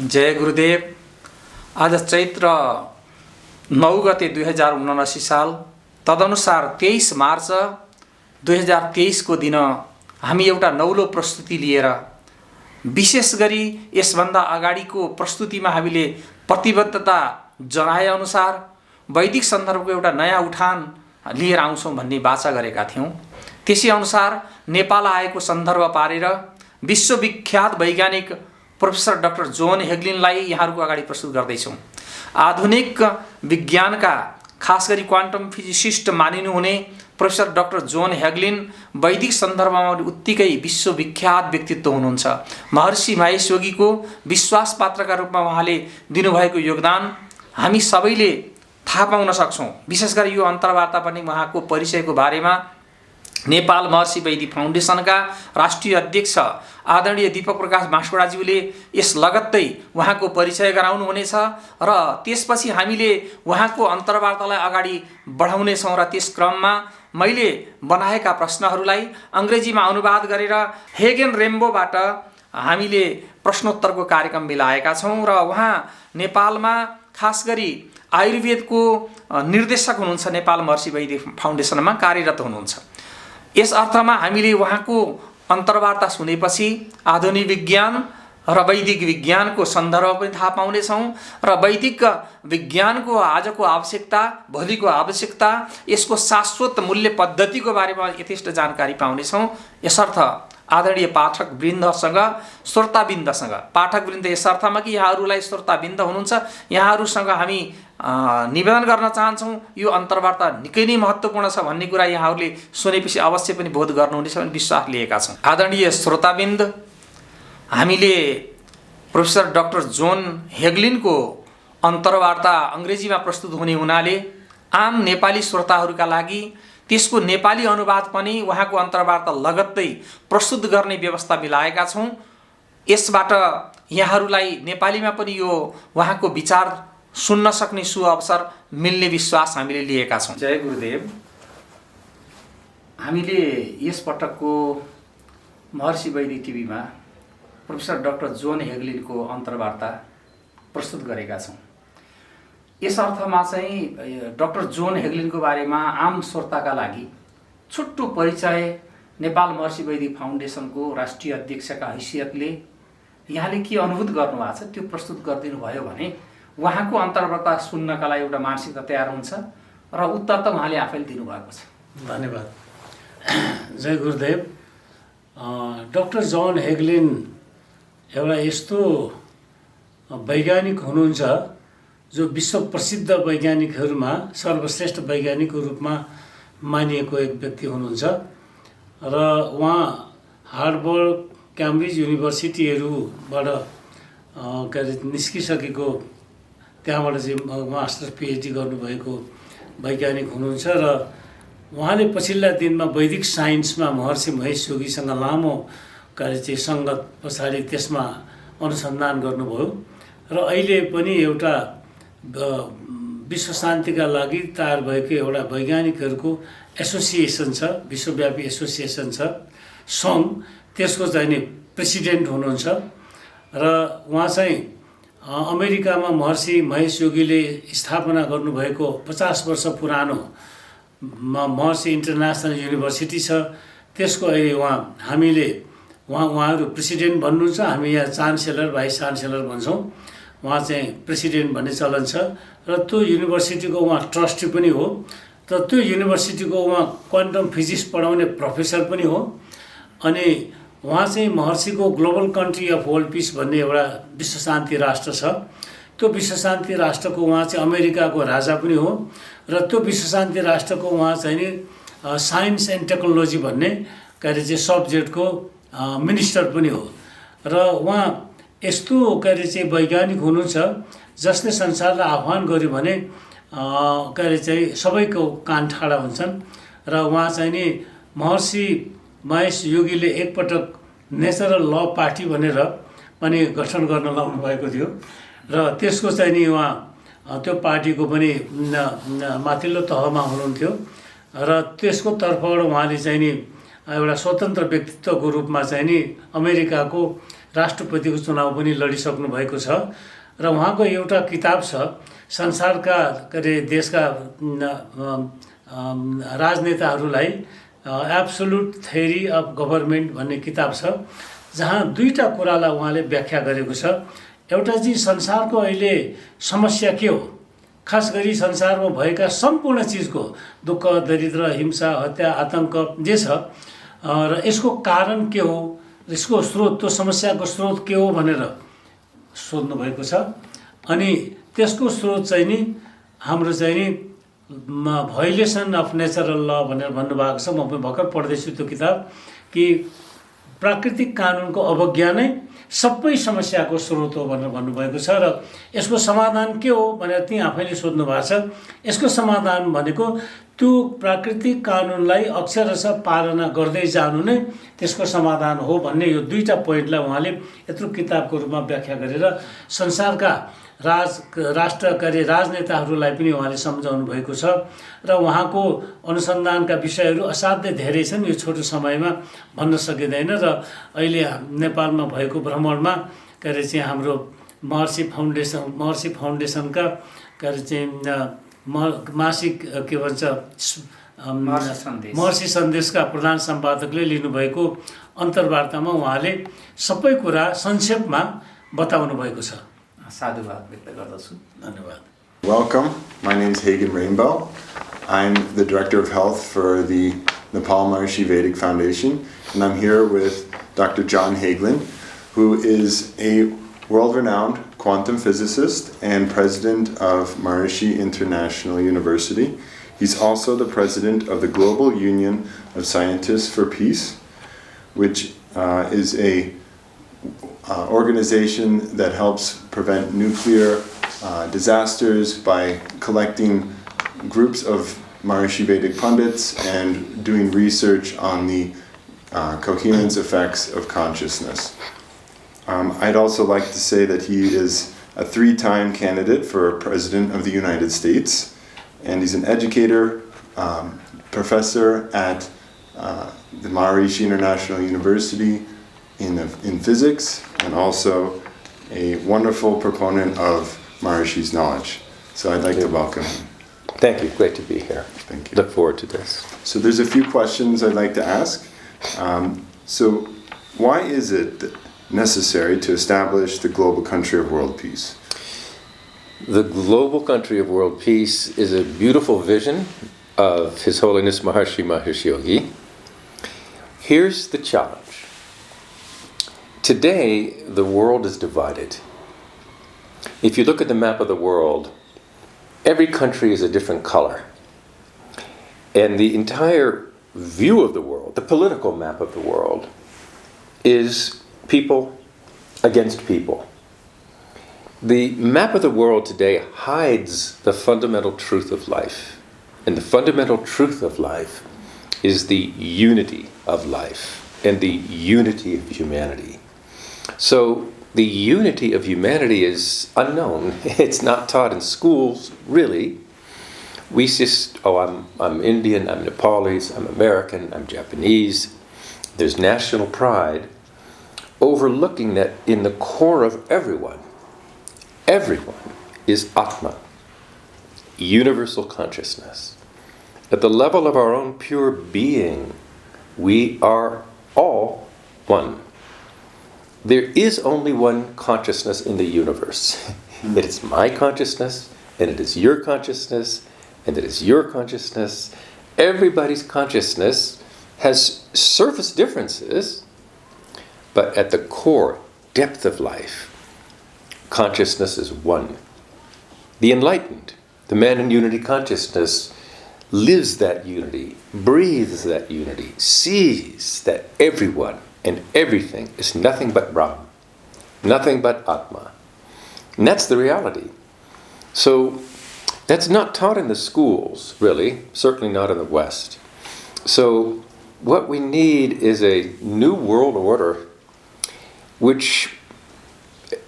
जय गुरुदेव। आज चैत्र 9 गते 2079 साल तदनुसार 23 मार्च 2023 को दिन हामी एउटा नौलो प्रस्तुति लिएर विशेष गरी यसभन्दा अगाडिको प्रस्तुतिमा हामीले प्रतिबद्धता जनाए अनुसार वैदिक सन्दर्भको एउटा नयाँ उठान लिएर आउँछौँ भन्ने वाचा गरेका थियौँ। त्यसै अनुसार नेपाल आएको सन्दर्भ पारेर विश्वविख्यात वैज्ञानिक प्रोफेसर डाक्टर जोन हेगलिनलाई यहाँहरूको अगाडि प्रस्तुत गर्दैछौँ। आधुनिक विज्ञानका खास गरी क्वान्टम फिजिसिस्ट मानिनुहुने प्रोफेसर डाक्टर जोन हेगलिन वैदिक सन्दर्भमा उत्तिकै विश्वविख्यात व्यक्तित्व हुनुहुन्छ। महर्षि महेश योगीको विश्वास पात्रका रूपमा उहाँले दिनुभएको योगदान हामी सबैले थाहा पाउन सक्छौँ। विशेष गरी यो अन्तर्वार्ता पनि उहाँको परिचयको बारेमा नेपाल महर्षि वैदिक फाउन्डेसनका राष्ट्रिय अध्यक्ष आदरणीय दीपक प्रकाश बाँसकोटाज्यूले यस लगत्तै उहाँको परिचय गराउनुहुनेछ र त्यसपछि हामीले उहाँको अन्तर्वार्तालाई अगाडि बढाउनेछौँ र त्यस क्रममा मैले बनाएका प्रश्नहरूलाई अङ्ग्रेजीमा अनुवाद गरेर हेगेन रेम्बोबाट हामीले प्रश्नोत्तरको कार्यक्रम मिलाएका छौँ र उहाँ नेपालमा खास गरी आयुर्वेदको निर्देशक हुनुहुन्छ। नेपाल महर्षि वैदिक फाउन्डेसनमा कार्यरत हुनुहुन्छ। यस अर्थमा हामीले उहाँको अन्तर्वार्ता सुनेपछि आधुनिक विज्ञान र वैदिक विज्ञानको सन्दर्भ पनि थाहा पाउनेछौँ र वैदिक विज्ञानको आजको आवश्यकता, भोलिको आवश्यकता, यसको शाश्वत मूल्य पद्धतिको बारेमा यथेष्ट जानकारी पाउनेछौँ। यसर्थ आदरणीय पाठकवृन्दसँग श्रोतावृन्दसँग, पाठकवृन्द यस अर्थमा कि यहाँहरूलाई श्रोतावृन्द हुनुहुन्छ, यहाँहरूसँग हामी निवेदन गर्न चाहन्छौँ यो अन्तर्वार्ता निकै नै महत्त्वपूर्ण छ भन्ने कुरा यहाँहरूले सुनेपछि अवश्य पनि बोध गर्नुहुनेछ भन्ने विश्वास लिएका छौँ। आदरणीय श्रोतावृन्द, हामीले प्रोफेसर डाक्टर जोन हेगलिनको अन्तर्वार्ता अङ्ग्रेजीमा प्रस्तुत हुने हुनाले आम नेपाली श्रोताहरूका लागि त्यसको नेपाली अनुवाद पनि उहाँको अन्तर्वार्ता लगत्तै प्रस्तुत गर्ने व्यवस्था मिलाएका छौँ। यसबाट यहाँहरूलाई नेपालीमा पनि यो उहाँको विचार सुन्न सक्ने सुअवसर मिल्ने विश्वास हामीले लिएका छौँ। जय गुरुदेव। हामीले यस पटकको महर्षि वैदिक टिभीमा प्रोफेसर डाक्टर जोन हेगलिनको अन्तर्वार्ता प्रस्तुत गरेका छौँ। यस अर्थमा चाहिँ डाक्टर जोन हेगलिनको बारेमा आम श्रोताका लागि छुट्टो परिचय नेपाल महर्षि वैदिक फाउन्डेसनको राष्ट्रिय अध्यक्षका हैसियतले यहाँले के अनुभूत गर्नुभएको छ त्यो प्रस्तुत गरिदिनु भयो भने उहाँको अन्तर्वार्ता सुन्नका लागि एउटा मानसिकता तयार हुन्छ र उत्तर त उहाँले आफैले दिनुभएको छ। धन्यवाद। जय गुरुदेव। डाक्टर जोन हेगलिन एउटा यस्तो वैज्ञानिक हुनुहुन्छ जो विश्व प्रसिद्ध वैज्ञानिकहरूमा सर्वश्रेष्ठ वैज्ञानिकको रूपमा मानिएको एक व्यक्ति हुनुहुन्छ र उहाँ हार्वर्ड, क्याम्ब्रिज युनिभर्सिटीहरूबाट निस्किसकेको, त्यहाँबाट चाहिँ मास्टर्स पिएचडी गर्नुभएको वैज्ञानिक हुनुहुन्छ र उहाँले पछिल्ला दिनमा वैदिक साइन्समा महर्षि महेश योगीसँग लामो सङ्गत पछाडि त्यसमा अनुसन्धान गर्नुभयो र अहिले पनि एउटा विश्व शान्तिका लागि तयार भएको एउटा वैज्ञानिकहरूको एसोसिएसन छ, विश्वव्यापी एसोसिएसन छ सङ्घ, त्यसको चाहिँ नि प्रेसिडेन्ट हुनुहुन्छ र उहाँ चाहिँ अमेरिकामा महर्षि महेश योगीले स्थापना गर्नुभएको 50 वर्ष पुरानो महर्षि इन्टरनेसनल युनिभर्सिटी छ। त्यसको अहिले उहाँहरू प्रेसिडेन्ट भन्नुहुन्छ, हामी यहाँ चान्सेलर, भाइस चान्सेलर भन्छौँ। उहाँ चाहिँ प्रेसिडेन्ट भन्ने चलन छ र त्यो युनिभर्सिटीको उहाँ ट्रस्टी पनि हो र त्यो युनिभर्सिटीको उहाँ क्वान्टम फिजिक्स पढाउने प्रोफेसर पनि हो। अनि उहाँ चाहिँ महर्षिको global country of world peace भन्ने एउटा विश्व शान्ति राष्ट्र छ, त्यो विश्व शान्ति राष्ट्रको उहाँ चाहिँ अमेरिकाको राजा पनि हो र त्यो विश्व शान्ति राष्ट्रको उहाँ चाहिँ नि साइन्स एन्ड टेक्नोलोजी भन्ने सब्जेक्टको मिनिस्टर पनि हो र उहाँ यस्तो वैज्ञानिक हुनुहुन्छ जसले संसारलाई आह्वान गर्यो भने सबैको कान ठाडा हुन्छन् र उहाँ चाहिँ नि महर्षि महेश योगीले एकपटक नेचरल ल पार्टी भनेर पनि गठन गर्न लाउनु भएको थियो र त्यसको चाहिँ नि उहाँ त्यो पार्टीको पनि माथिल्लो तहमा हुनुहुन्थ्यो र त्यसको तर्फबाट उहाँले चाहिँ नि एउटा स्वतन्त्र व्यक्तित्वको रूपमा चाहिँ नि अमेरिकाको राष्ट्रपतिको चुनाव पनि लडिसक्नु भएको छ र उहाँको एउटा किताब छ संसारका के अरे देशका राजनेताहरूलाई एब्सोल्युट थ्योरी अफ गभर्नमेन्ट भन्ने किताब छ, जहाँ दुईटा कुरालाई उहाँले व्याख्या गरेको छ। एउटा चाहिँ संसारको अहिले समस्या के हो, खास गरी संसारमा भएका सम्पूर्ण चिजको दुःख, दरिद्र, हिंसा, हत्या, आतंक जे छ र यसको कारण के हो, यसको स्रोत, त्यो समस्याको स्रोत के हो भनेर सोध्नु भएको छ। अनि त्यसको स्रोत चाहिँ नि हाम्रो चाहिँ नि भायोलेसन अफ नेचरल ल भनेर भन्नुभएको छ। म भर्खर पढ्दैछु त्यो किताब कि प्राकृतिक कानुनको अवज्ञा नै सबै समस्याको स्रोत हो भनेर भन्नुभएको छ। र यसको समाधान के हो भनेर त्यही आफैले सोध्नु भएको छ। यसको समाधान भनेको त्यो प्राकृतिक कानुनलाई अक्षरशः पालना गर्दै जानु नै त्यसको समाधान हो भन्ने यो दुईटा पोइन्टलाई उहाँले यत्रो किताबको रूपमा व्याख्या गरेर संसारका राष्ट्रकारी राजनेताहरूलाई पनि उहाँले सम्झाउनु भएको छ। र उहाँको अनुसन्धानका विषयहरू असाध्यै धेरै छन्, यो छोटो समयमा भन्न सकिँदैन। र अहिले नेपालमा भएको भ्रमणमा के अरे चाहिँ हाम्रो महर्षि फाउन्डेसनका के अरे चाहिँ मासिक के भन्छ महर्षि सन्देशका प्रधान सम्पादकले लिनुभएको अन्तर्वार्तामा उहाँले सबै कुरा संक्षेपमा बताउनु भएको छ। साधुवाद व्यक्त गर्दछु। धन्यवाद। Welcome. My name is Hagen Rainbow. I'm the Director of Health for the Nepal Maharishi Vedic Foundation, and I'm here with Dr. John Hagelin, who is a world-renowned quantum physicist and president of Maharishi International University. He's also the president of the Global Union of Scientists for Peace, which is a organization that helps prevent nuclear disasters by collecting groups of Maharishi Vedic pundits and doing research on the coherence effects of consciousness. I'd also like to say that he is a 3-time candidate for President of the United States, and he's an educator, professor at the Maharishi International University in physics, and also a wonderful proponent of Maharishi's knowledge. So I'd like to welcome him. Thank you. Great to be here. Thank you. Look forward to this. So there's a few questions I'd like to ask. So why is it necessary to establish the global country of world peace? The global country of world peace is a beautiful vision of His Holiness Maharishi Mahesh Yogi. Here's the challenge. Today, the world is divided. If you look at the map of the world, every country is a different color. And the entire view of the world, the political map of the world, is people against people. The map of the world today hides the fundamental truth of life. And the fundamental truth of life is the unity of life and the unity of humanity. So the unity of humanity is unknown. It's not taught in schools, really. We just, I'm Indian, I'm Nepalese, I'm American, I'm Japanese. There's national pride, overlooking that in the core of everyone is Atma, universal consciousness. At the level of our own pure being, we are all one. There is only one consciousness in the universe. It is my consciousness, and it is your consciousness, and it is your consciousness. Everybody's consciousness has surface differences, but at the core, depth of life, consciousness is one. The enlightened, the man in unity consciousness, lives that unity, breathes that unity, sees that everyone and everything is nothing but Brahman, nothing but Atma. And that's the reality. So that's not taught in the schools, really, certainly not in the West. So what we need is a new world order which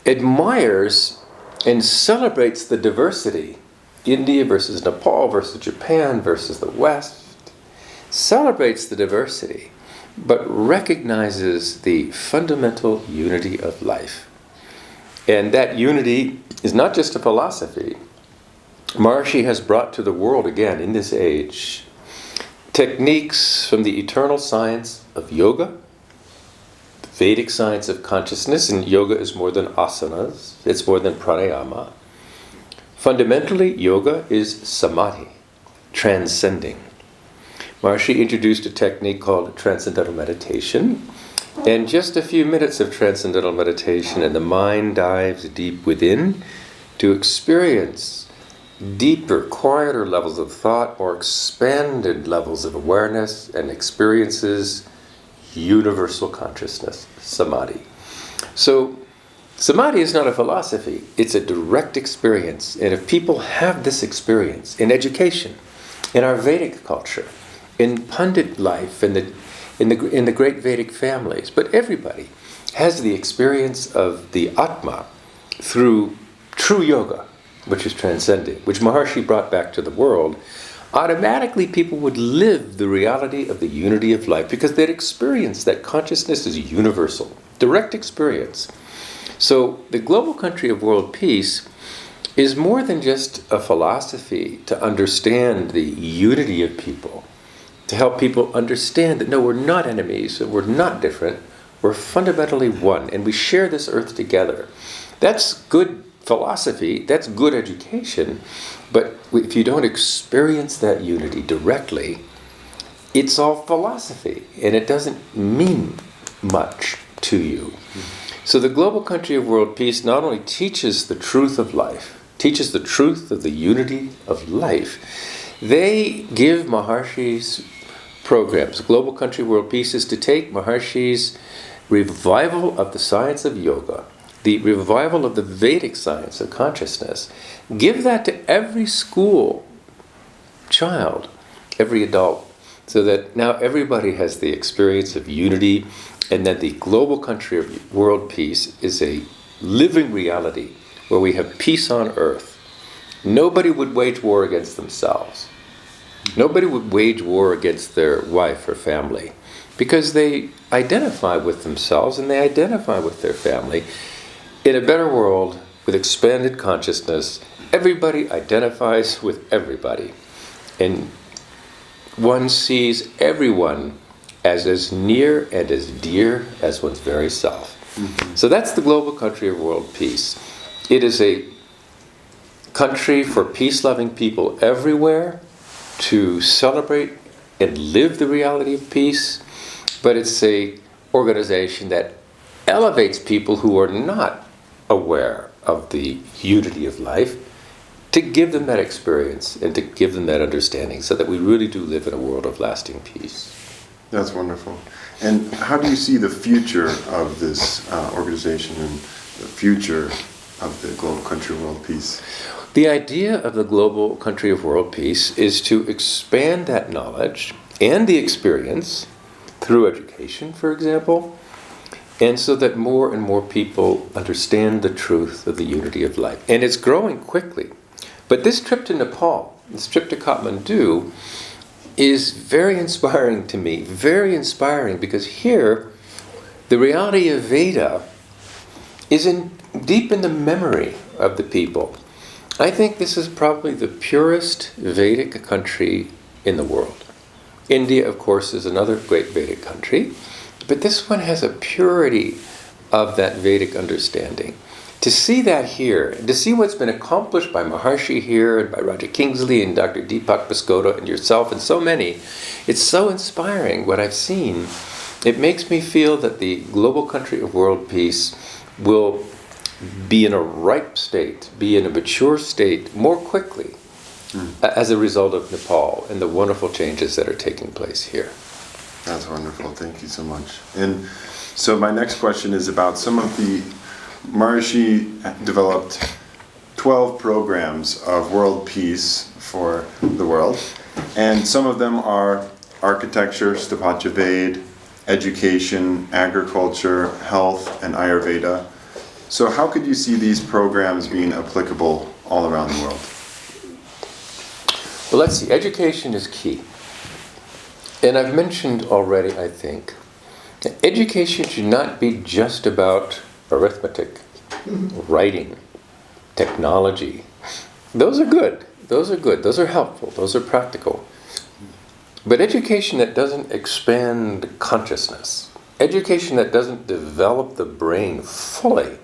admires and celebrates the diversity. India versus Nepal versus Japan versus the West celebrates the diversity, but recognizes the fundamental unity of life. And that unity is not just a philosophy. Maharishi has brought to the world again in this age techniques from the eternal science of yoga, the Vedic science of consciousness, and yoga is more than asanas, it's more than pranayama. Fundamentally, yoga is samadhi, transcending. Maharishi introduced a technique called transcendental meditation, and just a few minutes of transcendental meditation and the mind dives deep within to experience deeper, quieter levels of thought, more expanded levels of awareness, and experiences universal consciousness, samadhi. So, samadhi is not a philosophy, it's a direct experience. And if people have this experience in education, in our Vedic culture, in Pandit life, in the great Vedic families, but everybody has the experience of the Atma through true yoga, which is transcending, which Maharishi brought back to the world, automatically people would live the reality of the unity of life because they'd experienced that consciousness is universal, direct experience. So the global country of world peace is more than just a philosophy to understand the unity of people, to help people understand that no, we're not enemies, we're not different, we're fundamentally one, and we share this earth together. That's good philosophy, that's good education, but if you don't experience that unity directly, it's all philosophy, and it doesn't mean much to you. So the global country of world peace not only teaches the truth of life, teaches the truth of the unity of life, they give Maharishi's programs. Global Country World Peace is to take Maharishi's revival of the science of yoga, the revival of the Vedic science of consciousness, give that to every school child, every adult, so that now everybody has the experience of unity, and that the global country of world peace is a living reality where we have peace on earth. Nobody would wage war against themselves. Nobody would wage war against their wife or family because they identify with themselves and they identify with their family. In a better world with expanded consciousness, everybody identifies with everybody. And one sees everyone as near and as dear as one's very self. Mm-hmm. So that's the global country of world peace. It is a country for peace-loving people everywhere to celebrate and live the reality of peace, but it's a organization that elevates people who are not aware of the unity of life to give them that experience and to give them that understanding so that we really do live in a world of lasting peace. That's wonderful. And how do you see the future of this organization and the future of the global country of world peace? The idea of the global country of world peace is to expand that knowledge and the experience through education, for example, and so that more and more people understand the truth of the unity of life. And it's growing quickly. But this trip to Nepal, this trip to Kathmandu, is very inspiring to me, very inspiring, because here the reality of Veda is deep in the memory of the people. I think this is probably the purest Vedic country in the world. India, of course, is another great Vedic country, but this one has a purity of that Vedic understanding. To see that here, to see what's been accomplished by Maharishi here, and by Raja Kingsley, and Dr. Deepak Baskota, and yourself, and so many, it's so inspiring what I've seen. It makes me feel that the global country of world peace will be in a ripe state, be in a mature state more quickly as a result of Nepal and the wonderful changes that are taking place here. That's wonderful. Thank you so much. And so my next question is about some of the Maharishi developed 12 programs of world peace for the world, and some of them are architecture, Sthapatya Ved, education, agriculture, health, and Ayurveda. So how could you see these programs being applicable all around the world? Well, let's see. Education is key. And I've mentioned already, I think, Education should not be just about arithmetic, writing, technology. Those are good. Those are good. Those are helpful. Those are practical. But education that doesn't expand consciousness, education that doesn't develop the brain fully,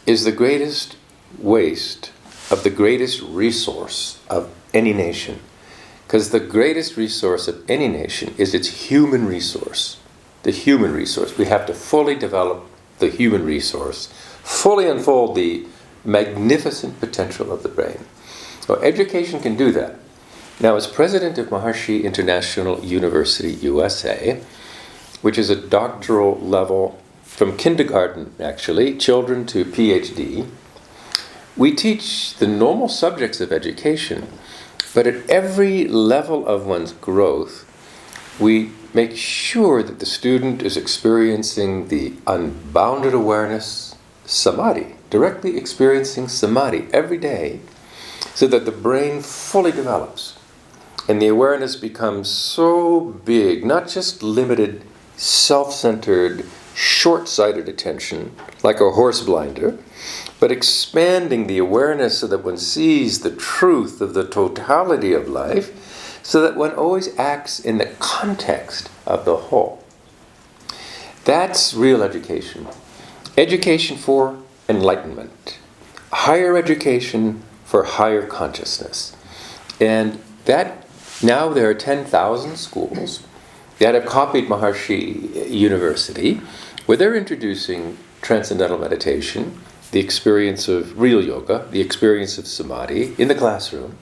is the greatest waste of the greatest resource of any nation. Because the greatest resource of any nation is its human resource. The human resource. We have to fully develop the human resource, fully unfold the magnificent potential of the brain. Well, education can do that. Now, as president of Maharishi International University, USA, which is a doctoral level from kindergarten, actually, children to PhD, we teach the normal subjects of education, but at every level of one's growth, we make sure that the student is experiencing the unbounded awareness, samadhi, directly experiencing samadhi every day, so that the brain fully develops. And the awareness becomes so big, not just limited, self-centered, short-sighted attention, like a horse blinder, but expanding the awareness so that one sees the truth of the totality of life, so that one always acts in the context of the whole. That's real education. Education for enlightenment. Higher education for higher consciousness. And that, now there are 10,000 schools that have copied Maharishi University, where they're introducing transcendental meditation, the experience of real yoga, the experience of samadhi in the classroom,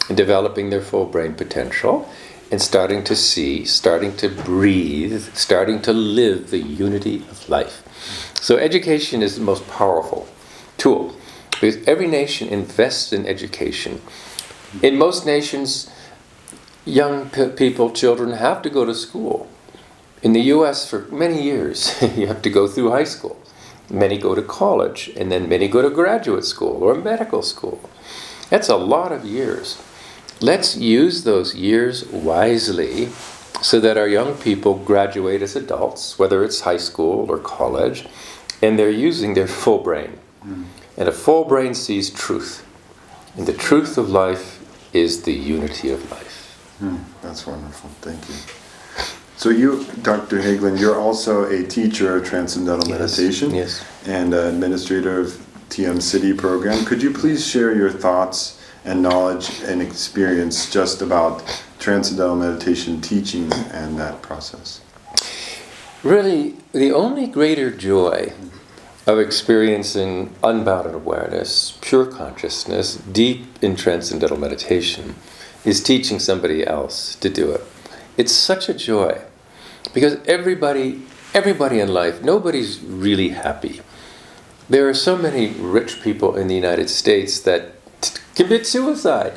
and developing their full brain potential, and starting to see, starting to breathe, starting to live the unity of life. So education is the most powerful tool, because every nation invests in education. In most nations, young people, children, have to go to school. In the US, for many years, you have to go through high school. Many go to college, and then many go to graduate school or medical school. That's a lot of years. Let's use those years wisely so that our young people graduate as adults, whether it's high school or college, and they're using their full brain. And a full brain sees truth. And the truth of life is the unity of life. That's wonderful. Thank you. So you, Dr. Hagelin, you're also a teacher of Transcendental Meditation and administrator of TM City program. Could you please share your thoughts and knowledge and experience just about Transcendental Meditation teaching and that process? Really, the only greater joy of experiencing unbounded awareness, pure consciousness, deep in Transcendental Meditation, is teaching somebody else to do it. It's such a joy, because everybody in life, nobody's really happy. There are so many rich people in the United States that commit suicide.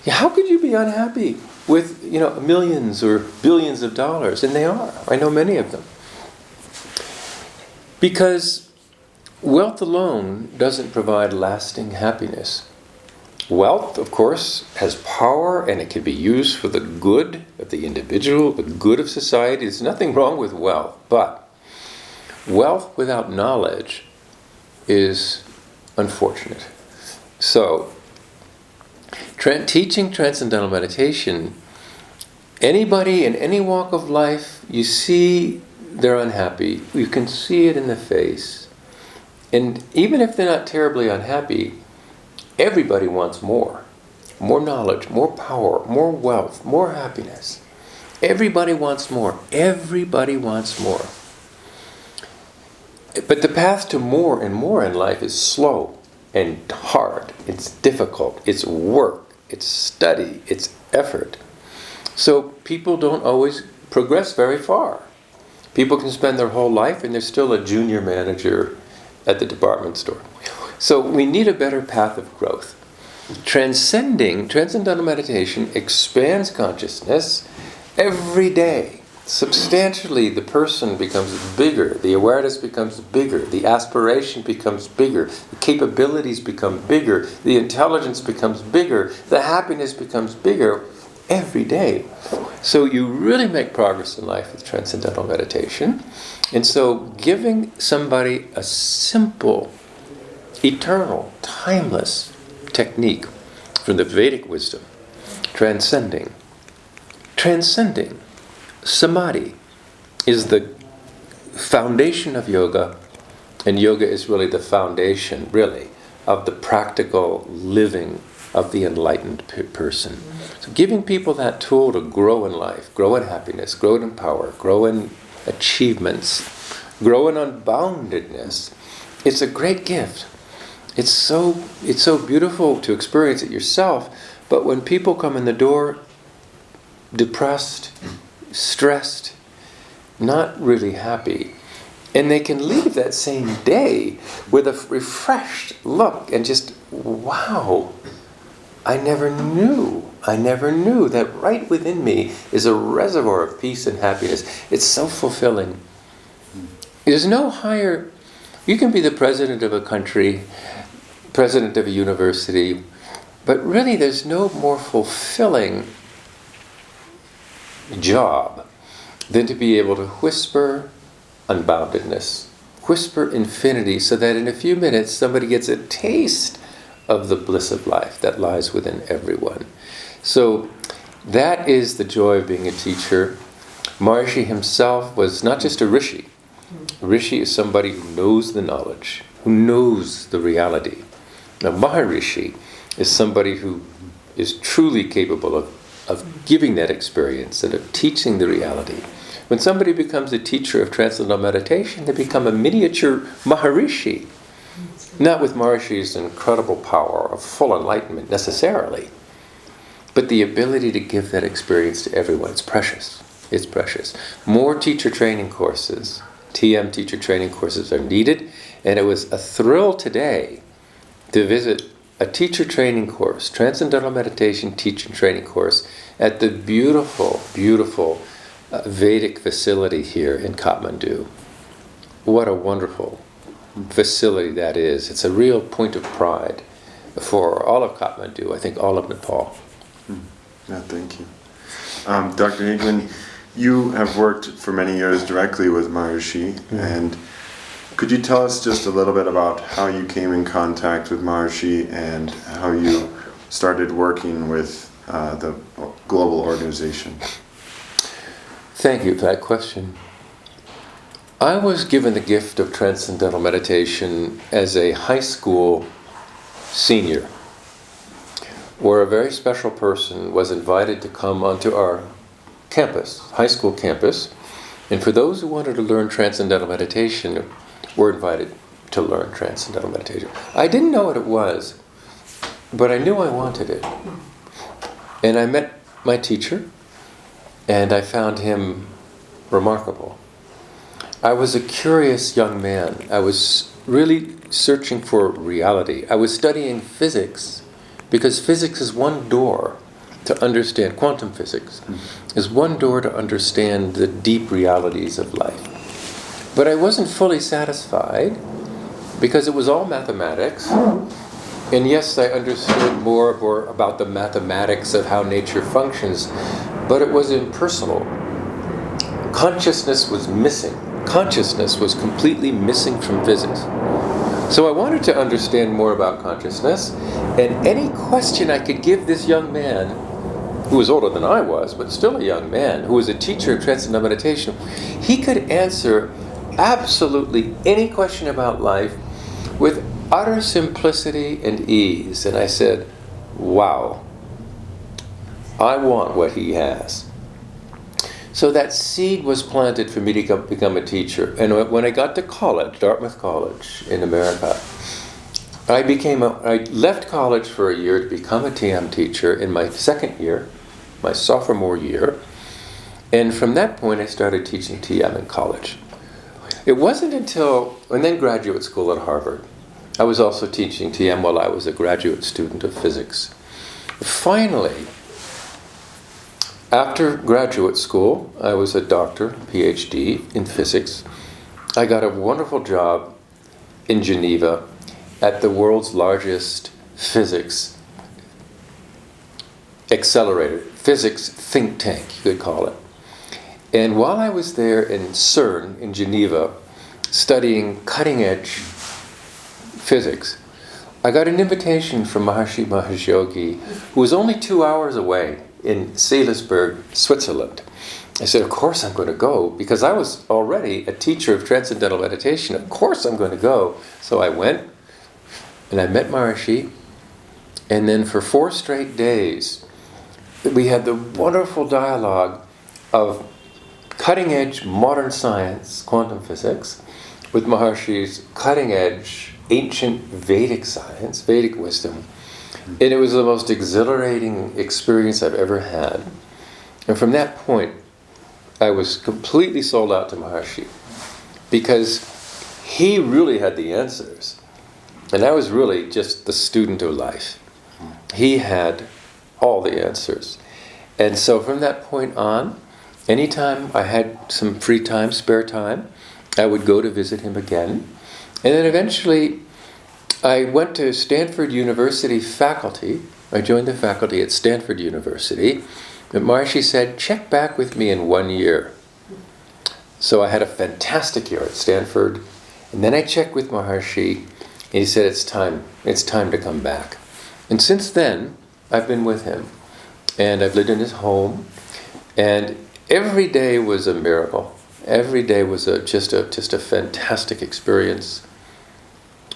How could you be unhappy with, millions or billions of dollars? And they are. I know many of them. Because wealth alone doesn't provide lasting happiness. Wealth, of course, has power, and it can be used for the good of the individual, the good of society. There's nothing wrong with wealth, but wealth without knowledge is unfortunate. So, teaching Transcendental Meditation, anybody in any walk of life, you see they're unhappy. You can see it in the face. And even if they're not terribly unhappy, everybody wants more. More knowledge, more power, more wealth, more happiness. Everybody wants more. Everybody wants more. But the path to more and more in life is slow and hard. It's difficult. It's work. It's study. It's effort. So people don't always progress very far. People can spend their whole life and they're still a junior manager at the department store. So we need a better path of growth. Transcendental meditation expands consciousness every day. Substantially, the person becomes bigger, the awareness becomes bigger, the aspiration becomes bigger, the capabilities become bigger, the intelligence becomes bigger, the happiness becomes bigger every day. So you really make progress in life with transcendental meditation. And so giving somebody a simple, eternal, timeless technique from the Vedic wisdom, transcending, samadhi is the foundation of yoga, and yoga is really the foundation, really, of the practical living of the enlightened person. So giving people that tool to grow in life, grow in happiness, grow in power, grow in achievements, grow in unboundedness, it's a great gift. It's so beautiful to experience it yourself, but when people come in the door depressed, stressed, not really happy, and they can leave that same day with a refreshed look and just, wow, I never knew that right within me is a reservoir of peace and happiness. It's so fulfilling. There's no higher, you can be the president of a country, president of a university, but really there's no more fulfilling job than to be able to whisper unboundedness, whisper infinity, so that in a few minutes somebody gets a taste of the bliss of life that lies within everyone. So that is the joy of being a teacher. Maharishi himself was not just a rishi. A rishi is somebody who knows the knowledge, who knows the reality. Now Maharishi is somebody who is truly capable of giving that experience and of teaching the reality. When somebody becomes a teacher of transcendental meditation, they become a miniature Maharishi. Not with Maharishi's incredible power of full enlightenment necessarily, but the ability to give that experience to everyone. It's precious. It's precious. More teacher training courses, TM teacher training courses are needed, and it was a thrill today to visit a teacher training course, Transcendental Meditation teacher training course, at the beautiful, beautiful Vedic facility here in Kathmandu. What a wonderful facility that is. It's a real point of pride for all of Kathmandu, I think all of Nepal. Yeah, thank you. Dr. Higman, you have worked for many years directly with Maharishi, and could you tell us just a little bit about how you came in contact with Maharishi and how you started working with the global organization? Thank you for that question. I was given the gift of transcendental meditation as a high school senior, where a very special person was invited to come onto our campus, high school campus, and for those who wanted to learn transcendental meditation were invited to learn transcendental meditation. I didn't know what it was, but I knew I wanted it. And I met my teacher, and I found him remarkable. I was a curious young man. I was really searching for reality. I was studying physics because physics is one door to understand, quantum physics is one door to understand the deep realities of life. But I wasn't fully satisfied because it was all mathematics. And yes, I understood more about the mathematics of how nature functions, but it was impersonal. Consciousness was missing. Consciousness was completely missing from physics. So I wanted to understand more about consciousness, and any question I could give this young man, who was older than I was, but still a young man, who was a teacher of transcendental meditation, he could answer absolutely any question about life with utter simplicity and ease. And I said, wow, I want what he has. So that seed was planted for me to become a teacher. And when I got to college, Dartmouth College in America, I left college for a year to become a TM teacher in my second year, my sophomore year. And from that point, I started teaching TM in college. It wasn't until, and then graduate school at Harvard. I was also teaching TM while I was a graduate student of physics. Finally, after graduate school, I was a doctor, PhD in physics. I got a wonderful job in Geneva at the world's largest physics accelerator, physics think tank, you could call it. And while I was there in CERN in Geneva, studying cutting-edge physics, I got an invitation from Maharishi Mahesh Yogi, who was only 2 hours away in Salisbury, Switzerland. I said, of course I'm going to go, because I was already a teacher of transcendental meditation. Of course I'm going to go. So I went, and I met Maharishi, and then for 4 straight days, we had the wonderful dialogue of cutting-edge modern science, quantum physics, with Maharishi's cutting-edge ancient Vedic science, Vedic wisdom. And it was the most exhilarating experience I've ever had. And from that point, I was completely sold out to Maharishi, because he really had the answers. And I was really just the student of life. He had all the answers. And so from that point on, anytime I had some free time, spare time, I would go to visit him again. And then eventually I went to Stanford University faculty. I joined the faculty at Stanford University. And Maharishi said, check back with me in 1 year. So I had a fantastic year at Stanford. And then I checked with Maharishi, and he said, it's time to come back. And since then, I've been with him. And I've lived in his home. And every day was a miracle. Every day was just a fantastic experience.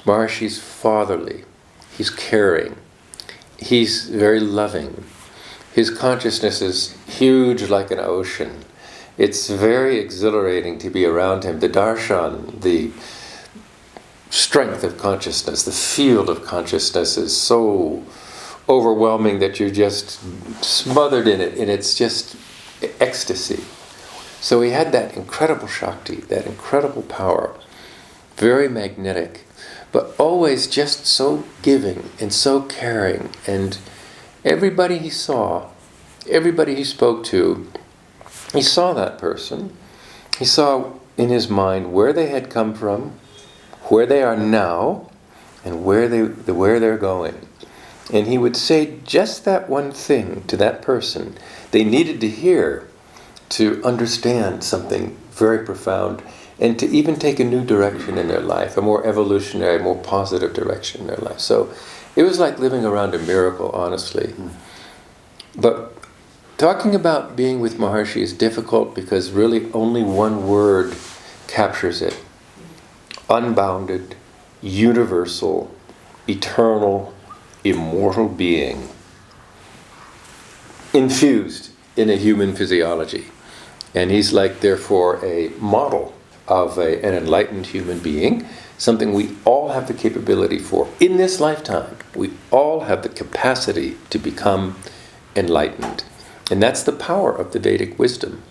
Maharishi's fatherly. He's caring. He's very loving. His consciousness is huge like an ocean. It's very exhilarating to be around him. The darshan, the strength of consciousness, the field of consciousness is so overwhelming that you're just smothered in it, and it's just ecstasy. So he had that incredible Shakti, that incredible power, very magnetic, but always just so giving and so caring. And everybody he saw, everybody he spoke to, he saw that person. He saw in his mind where they had come from, where they are now, and where they're going. And he would say just that one thing to that person they needed to hear to understand something very profound and to even take a new direction in their life, a more evolutionary, more positive direction in their life. So it was like living around a miracle, honestly. But talking about being with Maharishi is difficult because really only one word captures it. Unbounded, universal, eternal, immortal being, infused in a human physiology. And he's like, therefore, a model of an enlightened human being, something we all have the capability for. In this lifetime, we all have the capacity to become enlightened. And that's the power of the Vedic wisdom.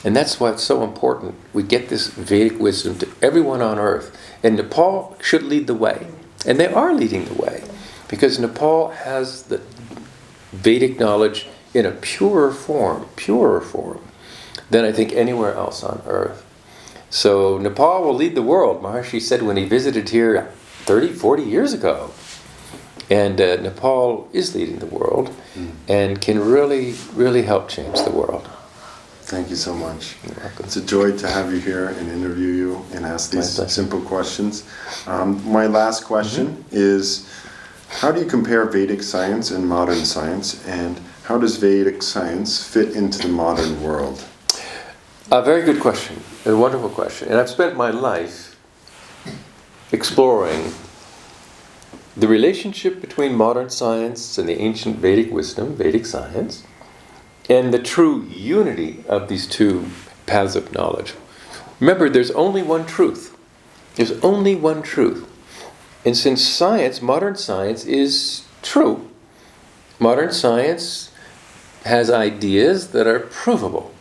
And that's why it's so important. We get this Vedic wisdom to everyone on earth. And Nepal should lead the way. And they are leading the way. Because Nepal has the Vedic knowledge in a purer form than I think anywhere else on earth. So Nepal will lead the world. Maharishi said when he visited here 30, 40 years ago. And Nepal is leading the world and can really, really help change the world. Thank you so much. You're welcome. It's a joy to have you here and interview you and ask these simple questions. My last question is, how do you compare Vedic science and modern science, and how does Vedic science fit into the modern world? A very good question, a wonderful question. And I've spent my life exploring the relationship between modern science and the ancient Vedic wisdom, Vedic science, and the true unity of these two paths of knowledge. Remember, there's only one truth. There's only one truth. And since science, modern science, is true, modern science has ideas that are provable.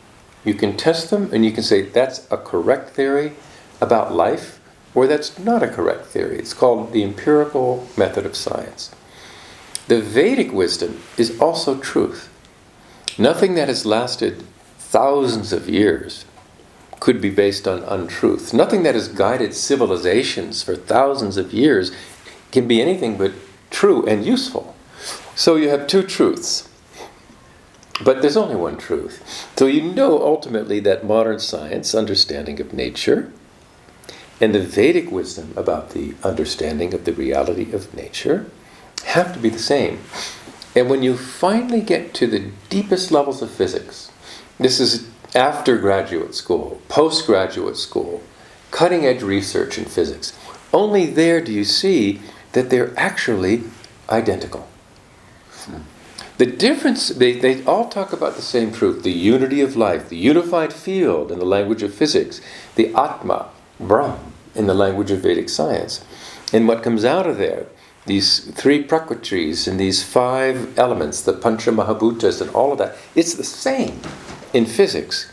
You can test them and you can say that's a correct theory about life, or that's not a correct theory. It's called the empirical method of science. The Vedic wisdom is also truth. Nothing that has lasted thousands of years could be based on untruth. Nothing that has guided civilizations for thousands of years can be anything but true and useful. So you have two truths. But there's only one truth. So you know ultimately that modern science understanding of nature and the Vedic wisdom about the understanding of the reality of nature have to be the same. And when you finally get to the deepest levels of physics, this is after graduate school, postgraduate school, cutting-edge research in physics, only there do you see that they're actually identical. The difference, they all talk about the same truth, the unity of life, the unified field in the language of physics, the Atma, Brahm, in the language of Vedic science. And what comes out of there, these 3 prakritis and these 5 elements, the Pancha Mahabhutas and all of that, it's the same in physics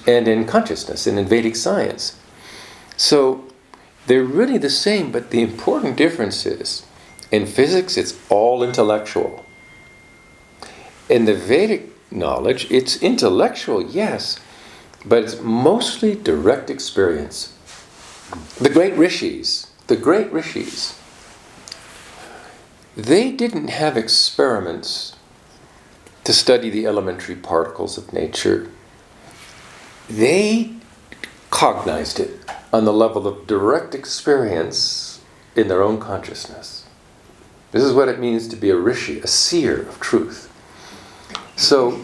and in consciousness and in Vedic science. So they're really the same, but the important difference is, in physics it's all intellectual. In the Vedic knowledge, it's intellectual, yes, but it's mostly direct experience. The great rishis, they didn't have experiments to study the elementary particles of nature. They cognized it on the level of direct experience in their own consciousness. This is what it means to be a rishi, a seer of truth. So,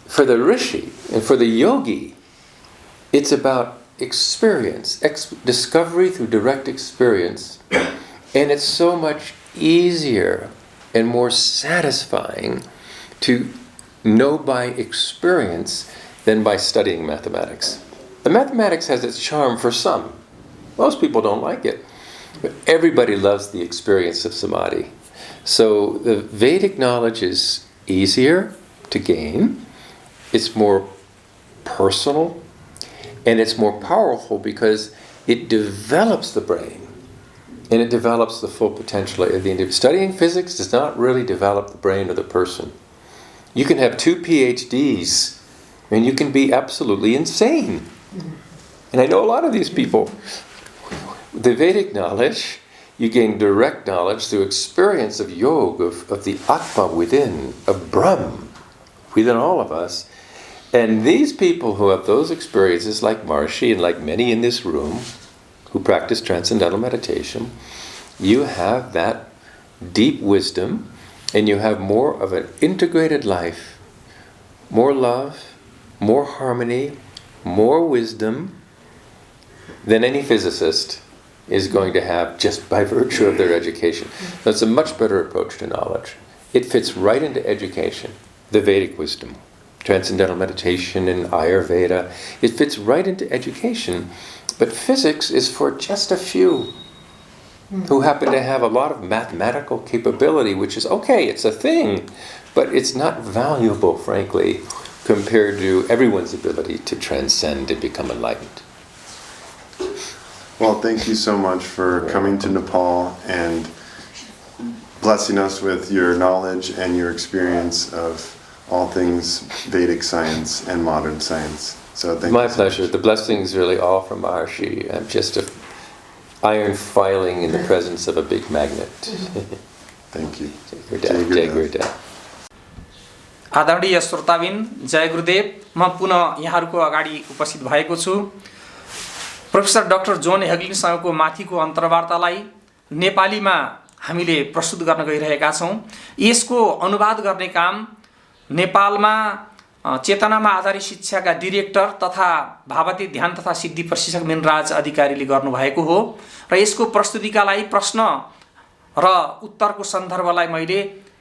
for the rishi and for the yogi, it's about experience, discovery through direct experience. And it's so much easier and more satisfying to know by experience than by studying mathematics. The mathematics has its charm for some. Most people don't like it. But everybody loves the experience of samadhi. So the Vedic knowledge is easier to gain. It's more personal. And it's more powerful because it develops the brain. And it develops the full potential of the individual. Studying physics does not really develop the brain of the person. You can have 2 PhDs and you can be absolutely insane. And I know a lot of these people. The Vedic knowledge, you gain direct knowledge through experience of yoga, of the Atma within, of Brahm within all of us. And these people who have those experiences, like Maharishi and like many in this room who practice transcendental meditation, you have that deep wisdom and you have more of an integrated life, more love, more harmony, more wisdom than any physicist is going to have just by virtue of their education. So it's a much better approach to knowledge. It fits right into education, the Vedic wisdom. Transcendental meditation and Ayurveda, it fits right into education. But physics is for just a few who happen to have a lot of mathematical capability, which is okay, it's a thing, but it's not valuable, frankly, compared to everyone's ability to transcend and become enlightened. Well, thank you so much for coming to Nepal and blessing us with your knowledge and your experience of all things Vedic science and modern science. So thank My you so pleasure. much. The blessings really all from Maharishi. I'm just a iron filing in the presence of a big magnet. Thank you. Jai Gurudev. आदरणीय श्रोताबिन, जय गुरुदेव। म पुनः यहाँहरूको अगाडि उपस्थित भएको छु। Professor doctor John हेगलिनसँगको माथिको अन्तर्वार्तालाई नेपालीमा हामीले प्रस्तुत गर्न गइरहेका छौँ। यसको अनुवाद गर्ने काम नेपालमा चेतनामा आधारित शिक्षाका डिरेक्टर तथा भावती ध्यान तथा सिद्धि प्रशिक्षक मिनराज अधिकारीले गर्नुभएको हो र यसको प्रस्तुतिका लागि प्रश्न र उत्तरको सन्दर्भलाई मैले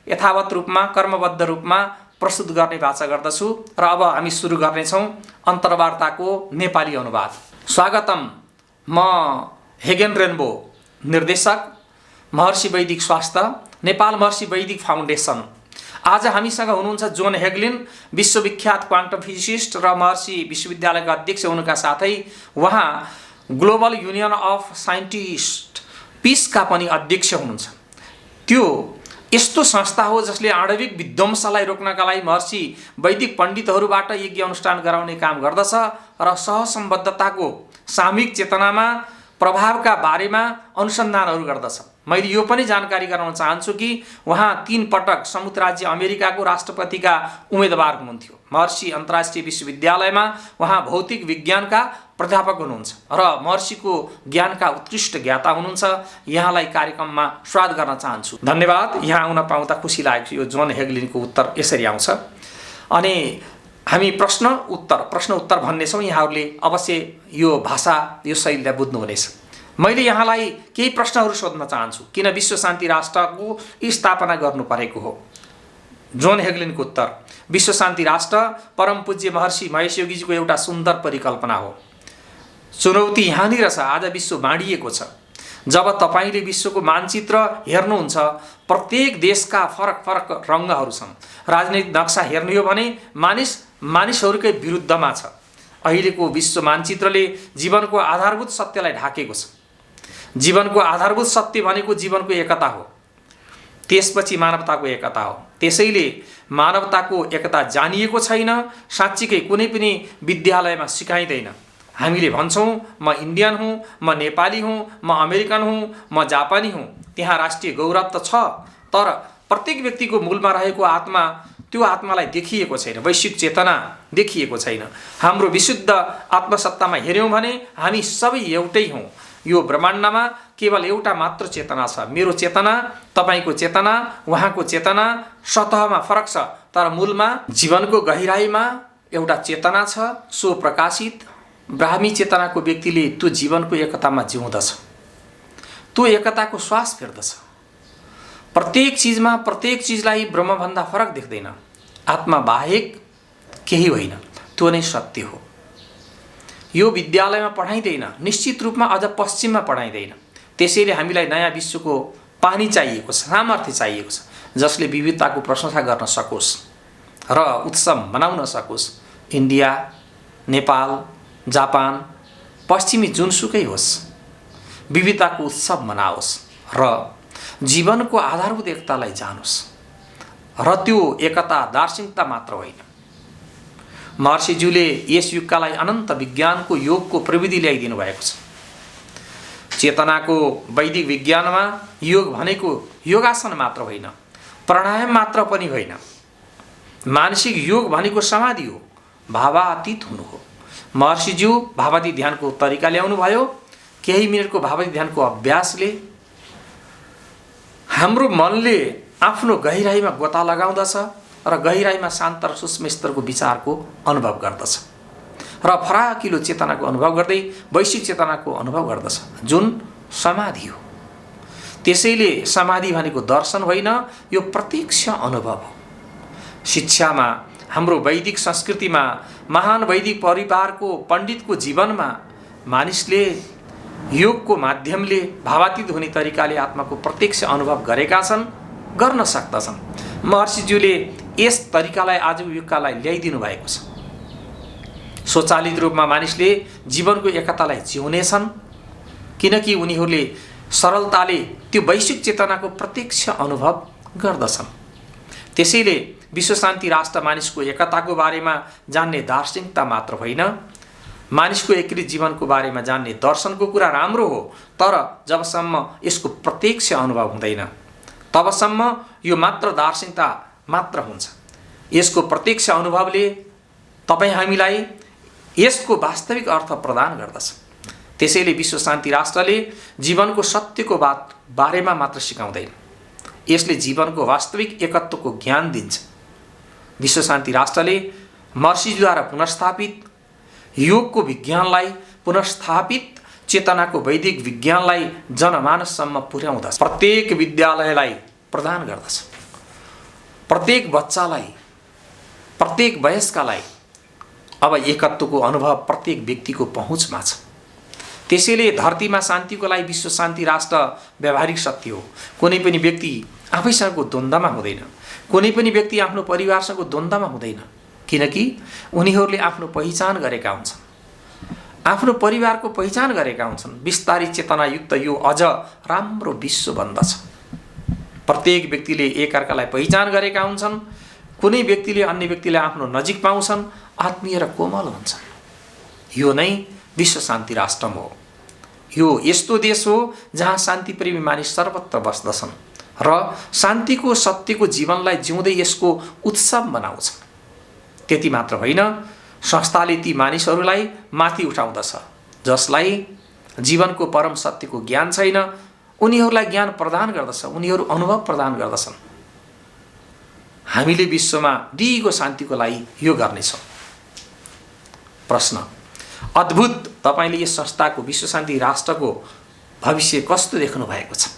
यथावत रूपमा कर्मबद्ध रूपमा प्रस्तुत गर्ने वाचा गर्दछु र अब हामी सुरु गर्नेछौँ अन्तर्वार्ताको नेपाली अनुवाद। स्वागतम। म हेगेन रेनबो, निर्देशक, महर्षि वैदिक स्वास्थ्य, नेपाल महर्षि वैदिक फाउन्डेसन। आज हामीसँग हुनुहुन्छ जोन हेगलिन, विश्वविख्यात क्वान्टम फिजिसिस्ट र महर्षि विश्वविद्यालयका अध्यक्ष हुनुका साथै उहाँ ग्लोबल युनियन अफ साइन्टिस्ट पिसका पनि अध्यक्ष हुनुहुन्छ। त्यो यस्तो संस्था हो जसले आणविक विध्वंसलाई रोक्नका लागि महर्षि वैदिक पण्डितहरूबाट यज्ञ अनुष्ठान गराउने काम गर्दछ र सहसम्बद्धताको सामूहिक चेतनामा प्रभावका बारेमा अनुसन्धानहरू गर्दछ। मैले यो पनि जानकारी गराउन चाहन्छु कि उहाँ 3 पटक संयुक्त राज्य अमेरिकाको राष्ट्रपतिका उम्मेदवार हुनुहुन्थ्यो। महर्षि अन्तर्राष्ट्रिय विश्वविद्यालयमा उहाँ भौतिक विज्ञानका प्राध्यापक हुनुहुन्छ र महर्षिको ज्ञानका उत्कृष्ट ज्ञाता हुनुहुन्छ। यहाँलाई कार्यक्रममा स्वागत गर्न चाहन्छु। धन्यवाद। यहाँ आउन पाउँदा खुसी लागेको। यो जोन हेगलिनको उत्तर यसरी आउँछ। अनि हामी प्रश्न उत्तर भन्नेछौँ। यहाँहरूले अवश्य यो भाषा यो शैलीलाई बुझ्नुहुनेछ। मैले यहाँलाई केही प्रश्नहरू सोध्न चाहन्छु। किन विश्व शान्ति राष्ट्रको स्थापना गर्नु परेको हो? जोन हेगलिनको उत्तर, विश्व शान्ति राष्ट्र परम पूज्य महर्षि महेश योगीजीको एउटा सुन्दर परिकल्पना हो। चुनौती यहाँनिर छ। आज विश्व बाँडिएको छ। जब तपाईले विश्वको मानचित्र हेर्नुहुन्छ, प्रत्येक देशका फरक फरक रङ्गहरू छन्। राजनीतिक नक्सा हेर्नु हो भने मानिसहरूकै विरुद्धमा छ। अहिलेको विश्व मानचित्रले जीवनको आधारभूत सत्यलाई ढाकेको छ। जीवनको आधारभूत सत्य भनेको जीवनको एकता हो, त्यसपछि मानवताको एकता हो। त्यसैले मानवताको एकता जानिएको छैन, साँच्चीकै कुनै पनि विद्यालयमा सिकाइँदैन। हामीले भन्छौँ म इन्डियन हुँ, म नेपाली हुँ, म अमेरिकन हुँ, म जापानी हुँ। त्यहाँ राष्ट्रिय गौरव त छ, तर प्रत्येक व्यक्तिको मूलमा रहेको आत्मा, त्यो आत्मालाई देखिएको छैन। वैश्विक चेतना देखिएको छैन। हाम्रो विशुद्ध आत्मसत्तामा हेऱ्यौँ भने हामी सबै एउटै हौँ। यो ब्रह्माण्डमा केवल एउटा मात्र चेतना छ। मेरो चेतना, तपाईको चेतना, उहाँको चेतना सतहमा फरक छ, तर मूलमा जीवनको गहिराईमा एउटा चेतना छ। सो प्रकाशित ब्राह्मी चेतनाको व्यक्तिले त्यो जीवनको एकतामा जिउँदछ, त्यो एकताको श्वास फेर्दछ। प्रत्येक चिजलाई ब्रह्मभन्दा फरक देख्दैन। आत्मा बाहेक केही होइन, त्यो नै सत्य हो। यो विद्यालयमा पढाइँदैन, निश्चित रूपमा अझ पश्चिममा पढाइँदैन। त्यसैले हामीलाई नयाँ विश्वको पानी चाहिएको छ, सामर्थ्य चाहिएको छ, जसले विविधताको प्रशंसा गर्न सकोस् र उत्सव मनाउन सकोस्। इन्डिया, नेपाल, जापान, पश्चिमी जुनसुकै होस्, विविधताको उत्सव मनाओस् र जीवनको आधारभूत एकतालाई जानोस्। र त्यो एकता दार्शनिकता मात्र होइन। महर्षिज्यूले यस युगकालाई अनन्त विज्ञानको योगको प्रविधि ल्याइदिनु भएको छ। चेतनाको वैदिक विज्ञानमा योग भनेको योगासन मात्र होइन, प्राणायाम मात्र पनि होइन। मानसिक योग भनेको समाधि हो, भावातीत हुनु हो। महर्षिज्यू भावातीत ध्यानको तरिका ल्याउनु भयो। केही मिनटको भावातीत ध्यानको अभ्यासले हाम्रो मनले आफ्नो गहिराईमा गोता लगाउँदछ र गहिराईमा शान्त र सूक्ष्म स्तरको विचारको अनुभव गर्दछ र फराकिलो चेतनाको अनुभव गर्दै वैश्विक चेतनाको अनुभव गर्दछ, जुन समाधि हो। त्यसैले समाधि भनेको दर्शन होइन, यो प्रत्यक्ष अनुभव हो। शिक्षामा, हाम्रो वैदिक संस्कृतिमा, महान वैदिक परिवारको पण्डितको जीवनमा मानिसले योगको माध्यमले भावातीत हुने तरिकाले आत्माको प्रत्यक्ष अनुभव गरेका छन्, गर्न सक्दछन्। महर्षिज्यूले यस तरिकालाई आजको युगकालाई ल्याइदिनु भएको छ। स्वचालित रूपमा मानिसले जीवनको एकतालाई जिउनेछन्, किनकि उनीहरूले सरलताले त्यो वैश्विक चेतनाको प्रत्यक्ष अनुभव गर्दछन्। त्यसैले विश्व शान्ति राष्ट्र मानिसको एकताको बारेमा जान्ने दार्शनिकता मात्र होइन, मानिसको एकीकृत जीवनको बारेमा जान्ने दर्शनको कुरा राम्रो हो, तर जबसम्म यसको प्रत्यक्ष अनुभव हुँदैन तबसम्म यो मात्र दार्शनिकता मात्र हुन्छ। यसको प्रत्यक्ष अनुभवले तपाईँ हामीलाई यसको वास्तविक अर्थ प्रदान गर्दछ। त्यसैले विश्व शान्ति राष्ट्रले जीवनको सत्यको बारेमा मात्र सिकाउँदैन, यसले जीवनको वास्तविक एकत्वको ज्ञान दिन्छ। विश्व शान्ति राष्ट्रले महर्षिद्वारा पुनर्स्थापित योगको विज्ञानलाई, पुनर्स्थापित चेतनाको वैदिक विज्ञानलाई जनमानससम्म पुर्याउँदछ। प्रत्येक विद्यालयलाई प्रदान गर्दछ। प्रत्येक बच्चालाई, प्रत्येक वयस्कलाई अब एकत्वको अनुभव प्रत्येक व्यक्तिको पहुँचमा छ। त्यसैले धरतीमा शान्तिको लागि विश्व शान्ति राष्ट्र व्यावहारिक सत्य हो। कुनै पनि व्यक्ति आफैसँगको द्वन्द्वमा हुँदैन, कुनै पनि व्यक्ति आफ्नो परिवारसँगको द्वन्द्वमा हुँदैन, किनकि उनीहरूले आफ्नो पहिचान गरेका हुन्छन्, आफ्नो परिवारको पहिचान गरेका हुन्छन्। विस्तारित चेतनायुक्त यो अझ राम्रो विश्व बन्दछ। प्रत्येक व्यक्तिले एकअर्कालाई पहिचान गरेका हुन्छन्, कुनै व्यक्तिले अन्य व्यक्तिलाई आफ्नो नजिक पाउँछन्, आत्मीय र कोमल हुन्छन्। यो नै विश्व शान्ति राष्ट्र हो। यो यस्तो देश हो जहाँ शान्तिप्रेमी मानिस सर्वत्र बस्दछन् र शान्तिको सत्यको जीवनलाई जिउँदै यसको उत्सव मनाउँछ। त्यति मात्र होइन, संस्थाले ती मानिसहरूलाई माथि उठाउँदछ जसलाई जीवनको परम सत्यको ज्ञान छैन, उनीहरूलाई ज्ञान प्रदान गर्दछ, उनीहरू अनुभव प्रदान गर्दछन्। हामीले विश्वमा दिगो शान्तिको लागि यो गर्नेछौँ। प्रश्न: अद्भुत, तपाईले यस संस्थाको विश्व शान्ति राष्ट्रको भविष्य कस्तो देख्नु भएको छ?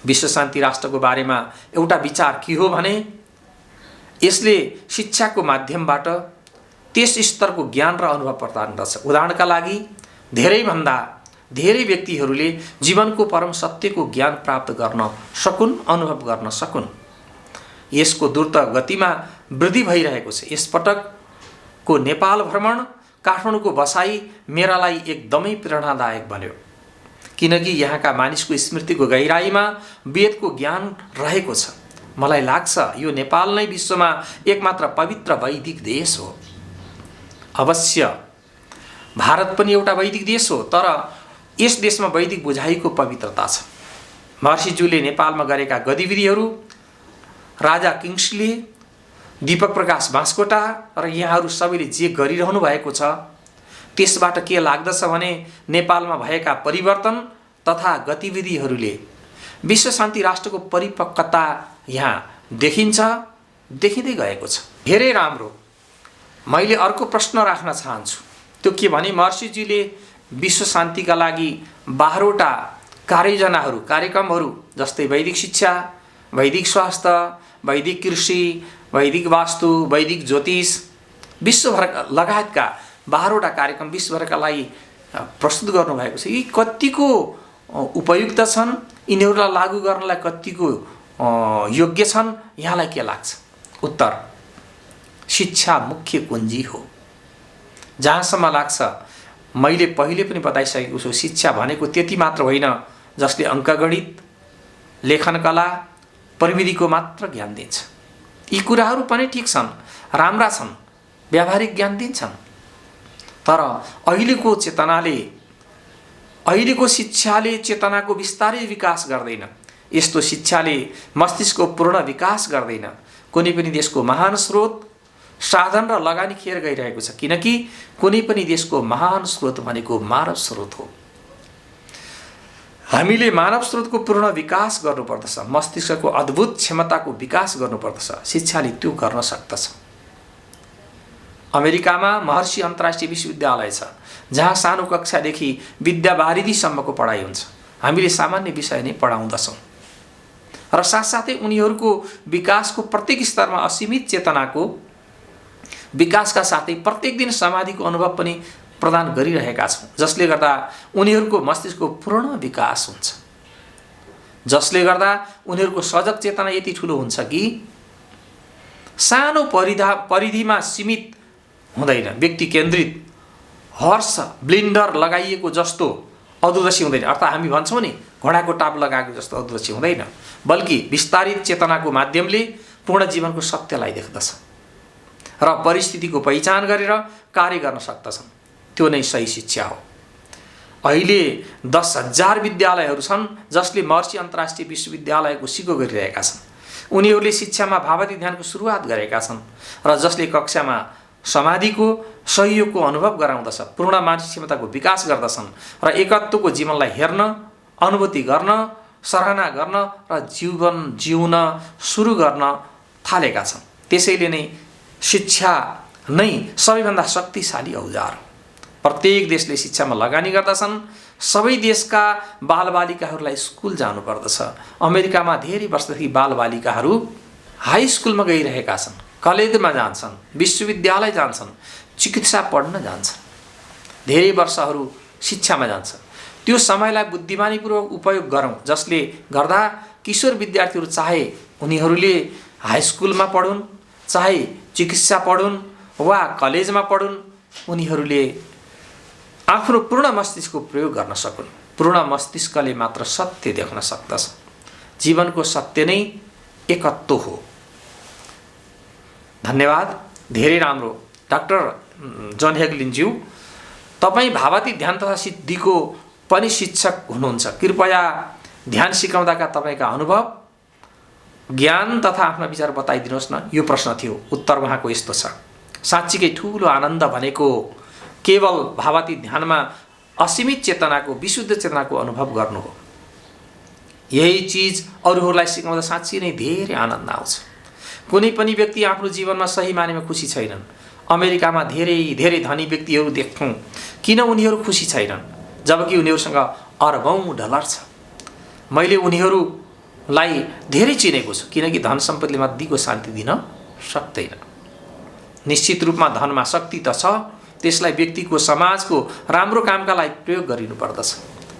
विश्व शान्ति राष्ट्रको बारेमा एउटा विचार के हो भने यसले शिक्षाको माध्यमबाट त्यस स्तरको ज्ञान र अनुभव प्रदान गर्छ। उदाहरणका लागि धेरैभन्दा धेरै व्यक्तिहरूले जीवनको परम सत्यको ज्ञान प्राप्त गर्न सकुन्, अनुभव गर्न सकुन्। यसको द्रुत गतिमा वृद्धि भइरहेको छ। यसपटकको नेपाल भ्रमण, काठमाडौँको बसाई मेरा लागि एकदमै प्रेरणादायक बन्यो, किनकि यहाँका मानिसको स्मृतिको गहिराईमा वेदको ज्ञान रहेको छ। मलाई लाग्छ यो नेपाल नै विश्वमा एकमात्र पवित्र वैदिक देश हो। अवश्य भारत पनि एउटा वैदिक देश हो, तर यस देशमा वैदिक बुझाइको पवित्रता छ। महर्षिज्यूले नेपालमा गरेका गतिविधिहरू, राजा किङ्सले, दीपक प्रकाश बाँसकोटा र यहाँहरू सबैले जे गरिरहनु भएको छ, त्यसबाट के लाग्दछ भने नेपालमा भएका परिवर्तन तथा गतिविधिहरूले विश्व शान्ति राष्ट्रको परिपक्वता यहाँ देखिन्छ, देखिँदै गएको छ। धेरै राम्रो। मैले अर्को प्रश्न राख्न चाहन्छु। त्यो के भने महर्षिज्यूले विश्व शान्तिका लागि 12वटा कार्ययोजनाहरू, कार्यक्रमहरू जस्तै वैदिक शिक्षा, वैदिक स्वास्थ्य, वैदिक कृषि, वैदिक वास्तु, वैदिक ज्योतिष, विश्वभर लगायतका 12वटा कार्यक्रम विश्वभरका लागि प्रस्तुत गर्नुभएको छ। यी कतिको उपयुक्त छन्, यिनीहरूलाई लागू गर्नलाई कतिको योग्य छन्, यहाँलाई के लाग्छ? उत्तर: शिक्षा मुख्य कुञ्जी हो। जहाँसम्म लाग्छ, मैले पहिले पनि बताइसकेको छु, शिक्षा भनेको त्यति मात्र होइन जसले अङ्कगणित, लेखन कला, प्रविधिको मात्र ज्ञान दिन्छ। यी कुराहरू पनि ठिक छन्, राम्रा छन्, व्यावहारिक ज्ञान दिन्छन्, तर अहिलेको चेतनाले, अहिलेको शिक्षाले चेतनाको बिस्तारै विकास गर्दैन। यस्तो शिक्षाले मस्तिष्कको पूर्ण विकास गर्दैन। कुनै पनि देशको महान स्रोत, साधन र लगानी खेर गइरहेको छ, किनकि कुनै पनि देशको महान स्रोत भनेको मानव स्रोत हो। हामीले मानव स्रोतको पूर्ण विकास गर्नुपर्दछ, मस्तिष्कको अद्भुत क्षमताको विकास गर्नुपर्दछ। शिक्षाले त्यो गर्न सक्दछ। अमेरिकामा महर्षि अन्तर्राष्ट्रिय विश्वविद्यालय छ, जहाँ सानो कक्षादेखि विद्यावारिधीसम्मको पढाइ हुन्छ। हामीले सामान्य विषय नै पढाउँदछौँ र साथसाथै उनीहरूको विकासको प्रत्येक स्तरमा असीमित चेतनाको विकासका साथै प्रत्येक दिन समाधिको अनुभव पनि प्रदान गरिरहेका छौँ, जसले गर्दा उनीहरूको मस्तिष्कको पूर्ण विकास हुन्छ, जसले गर्दा उनीहरूको सजग चेतना यति ठुलो हुन्छ कि सानो परिधिमा सीमित हुँदैन, व्यक्ति केन्द्रित हर्ष ब्लिन्डर लगाइएको जस्तो अदूरदर्शी हुँदैन। अर्थात् हामी भन्छौँ नि घोडाको टाप लगाएको जस्तो अदूरदर्शी हुँदैन, बल्कि विस्तारित चेतनाको माध्यमले पूर्ण जीवनको सत्यलाई देख्दछ र परिस्थितिको पहिचान गरेर कार्य गर्न सक्दछन्। त्यो नै सही शिक्षा हो। अहिले 10,000 विद्यालयहरू छन् जसले महर्षि अन्तर्राष्ट्रिय विश्वविद्यालयको सिको गरिरहेका छन्। उनीहरूले शिक्षामा भावात्मक ध्यानको सुरुवात गरेका छन् र जसले कक्षामा समाधिको सहयोगको अनुभव गराउँदछ, पूर्ण मानसिक क्षमताको विकास गर्दछन् र एकत्वको जीवनलाई हेर्न, अनुभूति गर्न, सराहना गर्न र जीवन जिउन सुरु गर्न थालेका छन्। त्यसैले नै शिक्षा नै सबैभन्दा शक्तिशाली औजार हो। प्रत्येक देशले शिक्षामा लगानी गर्दछन्। सबै देशका बालबालिकाहरूलाई स्कुल जानुपर्दछ। अमेरिकामा धेरै वर्षदेखि बालबालिकाहरू हाई स्कुलमा गइरहेका छन्, कलेजमा जान्छन्, विश्वविद्यालय जान्छन्, चिकित्सा पढ्न जान्छन्, धेरै वर्षहरू शिक्षामा जान्छन्। त्यो समयलाई बुद्धिमानीपूर्वक उपयोग गरौँ, जसले गर्दा किशोर विद्यार्थीहरू चाहे उनीहरूले हाई स्कुलमा पढुन्, चाहे चिकित्सा पढुन् वा कलेजमा पढुन्, उनीहरूले आफ्नो पूर्ण मस्तिष्कको प्रयोग गर्न सकुन्। पूर्ण मस्तिष्कले मात्र सत्य देख्न सक्दछ। जीवनको सत्य नै एकत्व हो। धन्यवाद। धेरै राम्रो डाक्टर जन हेगलिनज्यू, तपाईँ भावातीत ध्यान तथा सिद्धिको पनि शिक्षक हुनुहुन्छ, कृपया ध्यान सिकाउँदाका तपाईँका अनुभव, ज्ञान तथा आफ्ना विचार बताइदिनुहोस् न। यो प्रश्न थियो। उत्तर उहाँको यस्तो छ, साँच्चीकै ठुलो आनन्द भनेको केवल भावातीत ध्यानमा असीमित चेतनाको, विशुद्ध चेतनाको अनुभव गर्नु हो। यही चिज अरूहरूलाई सिकाउँदा साँच्चै नै धेरै आनन्द आउँछ। कुनै पनि व्यक्ति आफ्नो जीवनमा सही मानेमा खुसी छैनन्। अमेरिकामा धेरै धेरै धनी व्यक्तिहरू देख्छौँ, किन उनीहरू खुसी छैनन् जबकि उनीहरूसँग अरबौं डलर छ। मैले उनीहरूलाई धेरै चिनेको छु, किनकि धन सम्पत्तिले मध्येको शान्ति दिन सक्दैन। निश्चित रूपमा धनमा शक्ति त छ, त्यसलाई व्यक्तिको, समाजको राम्रो कामका लागि प्रयोग गरिनुपर्दछ,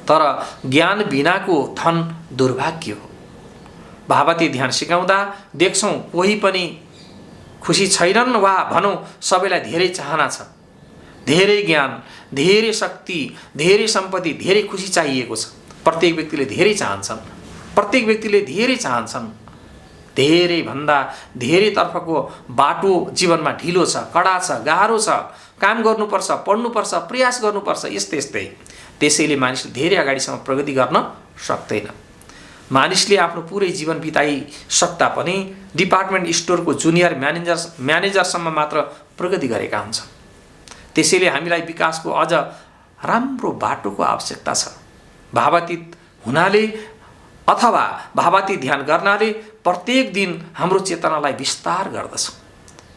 तर ज्ञान बिनाको धन दुर्भाग्य हो। भावातीत ध्यान सिकाउँदा देख्छौँ कोही पनि खुसी छैनन्, वा भनौँ सबैलाई धेरै चाहना छ, धेरै ज्ञान, धेरै शक्ति, धेरै सम्पत्ति, धेरै खुसी चाहिएको छ। प्रत्येक व्यक्तिले धेरै चाहन्छन्, प्रत्येक व्यक्तिले धेरै चाहन्छन्। धेरैभन्दा धेरैतर्फको बाटो जीवनमा ढिलो छ, कडा छ, गाह्रो छ, काम गर्नुपर्छ, पढ्नुपर्छ, प्रयास गर्नुपर्छ, यस्तै यस्तै। त्यसैले मानिसले धेरै अगाडिसम्म प्रगति गर्न सक्दैन। मानिसले आफ्नो पुरै जीवन बिताइसक्दा पनि डिपार्टमेन्ट स्टोरको जुनियर म्यानेजरसम्म मात्र प्रगति गरेका हुन्छन्। त्यसैले हामीलाई विकासको अझ राम्रो बाटोको आवश्यकता छ। भावातीत हुनाले अथवा भावातीत ध्यान गर्नाले प्रत्येक दिन हाम्रो चेतनालाई विस्तार गर्दछ।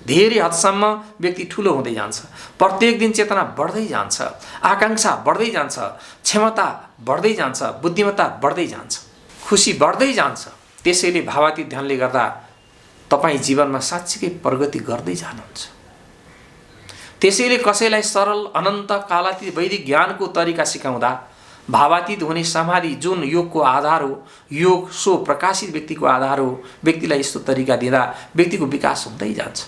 धेरै हदसम्म व्यक्ति ठुलो हुँदै जान्छ, प्रत्येक दिन चेतना बढ्दै जान्छ, आकाङ्क्षा बढ्दै जान्छ, क्षमता बढ्दै जान्छ, बुद्धिमत्ता बढ्दै जान्छ, खुसी बढ्दै जान्छ। त्यसैले भावातीत ध्यानले गर्दा तपाईँ जीवनमा साँच्चीकै प्रगति गर्दै जानुहुन्छ। त्यसैले कसैलाई सरल अनन्त कालातीत वैदिक ज्ञानको तरिका सिकाउँदा भावातीत हुने समाधि जुन योगको आधार हो, योग सो प्रकाशित व्यक्तिको आधार हो, व्यक्तिलाई यस्तो तरिका दिँदा व्यक्तिको विकास हुँदै जान्छ,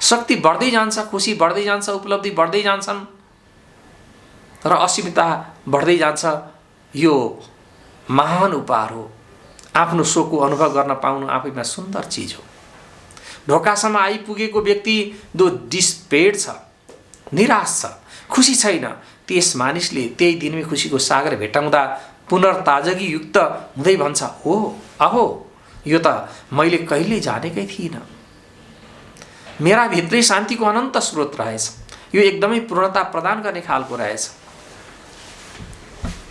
शक्ति बढ्दै जान्छ, खुसी बढ्दै जान्छ, उपलब्धि बढ्दै जान्छन् र असीमितता बढ्दै जान्छ। यो महान उपहार हो। आफ्नो सोको अनुभव गर्न पाउनु आफैमा सुन्दर चिज हो। ढोकासम्म आइपुगेको व्यक्ति जो डिस्पेड छ, निराश छ, खुसी छैन, त्यस मानिसले त्यही दिनमै खुसीको सागर भेटाउँदा पुनर्ताजगी युक्त हुँदै भन्छ, हो अहो यो त मैले कहिल्यै जानेकै थिइनँ। मेरा भित्रै शान्तिको अनन्त स्रोत रहेछ। यो एकदमै पूर्णता प्रदान गर्ने खालको रहेछ।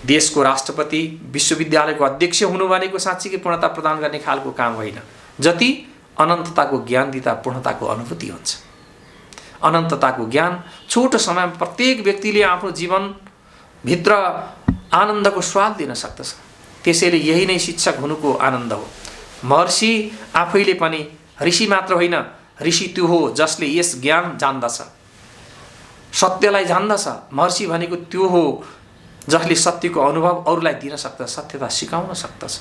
देशको राष्ट्रपति, विश्वविद्यालयको अध्यक्ष हुनु भनेको साँच्चीकै पूर्णता प्रदान गर्ने खालको काम होइन। जति अनन्तताको ज्ञान दिँदा पूर्णताको अनुभूति हुन्छ। अनन्तताको ज्ञान छोटो समयमा प्रत्येक व्यक्तिले आफ्नो जीवनभित्र आनन्दको स्वाद दिन सक्दछ। त्यसैले यही नै शिक्षक हुनुको आनन्द हो। महर्षि आफैले पनि ऋषि मात्र होइन, ऋषि त्यो हो जसले यस ज्ञान जान्दछ, सत्यलाई जान्दछ। महर्षि भनेको त्यो हो जसले सत्यको अनुभव अरूलाई दिन सक्दछ, सत्यता सिकाउन सक्दछ।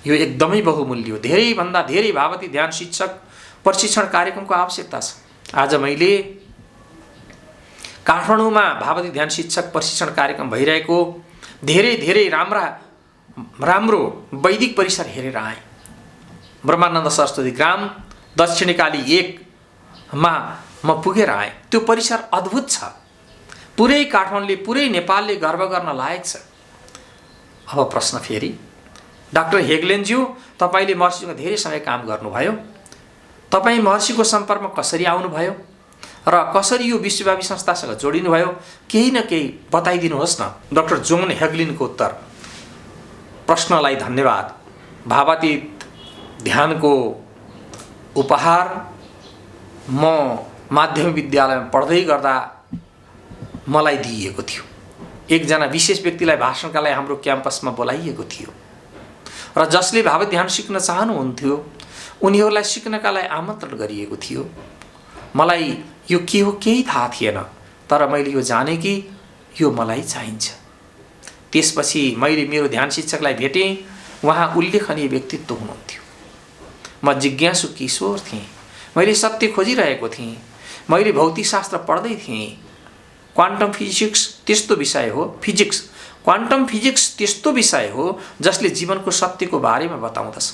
यो एकदमै बहुमूल्य हो। धेरैभन्दा धेरै भावातीत ध्यान शिक्षक प्रशिक्षण कार्यक्रमको आवश्यकता छ। आज मैले काठमाडौँमा भावातीत ध्यान शिक्षक प्रशिक्षण कार्यक्रम भइरहेको धेरै धेरै राम्रो वैदिक परिसर हेरेर आएँ। ब्रह्मानन्द सरस्वती ग्राम दक्षिणकाली 1मा म पुगेर आएँ। त्यो परिसर अद्भुत छ। पुरै काठमाडौँले, पुरै नेपालले गर्व गर्न लायक छ। अब प्रश्न फेरि, डाक्टर हेगलेनज्यू, तपाईँले महर्षिसँग धेरै समय काम गर्नुभयो, तपाईँ महर्षिको सम्पर्कमा कसरी आउनुभयो र कसरी यो विश्वव्यापी संस्थासँग जोडिनुभयो, केही न केही बताइदिनुहोस् न। डाक्टर जोन हेगलिनको उत्तर, प्रश्नलाई धन्यवाद। भावातीत ध्यानको उपहार म माध्यमिक विद्यालयमा पढ्दै गर्दा मलाई दिइएको थियो। एकजना विशेष व्यक्तिलाई भाषणका लागि हाम्रो क्याम्पसमा बोलाइएको थियो र जसले भावातीत ध्यान सिक्न चाहनुहुन्थ्यो उनीहरूलाई सिक्नका लागि आमन्त्रण गरिएको थियो। मलाई यो के हो केही थाहा थिएन, तर मैले यो जाने कि यो मलाई चाहिन्छ। त्यसपछि मैले मेरो ध्यान शिक्षकलाई भेटेँ। उहाँ उल्लेखनीय व्यक्तित्व हुनुहुन्थ्यो। म जिज्ञासु किशोर थिएँ। मैले सत्य खोजिरहेको थिएँ। मैले भौतिकशास्त्र पढ्दै थिएँ। क्वान्टम फिजिक्स त्यस्तो विषय हो, क्वान्टम फिजिक्स त्यस्तो विषय हो जसले जीवनको सत्यको बारेमा बताउँदछ।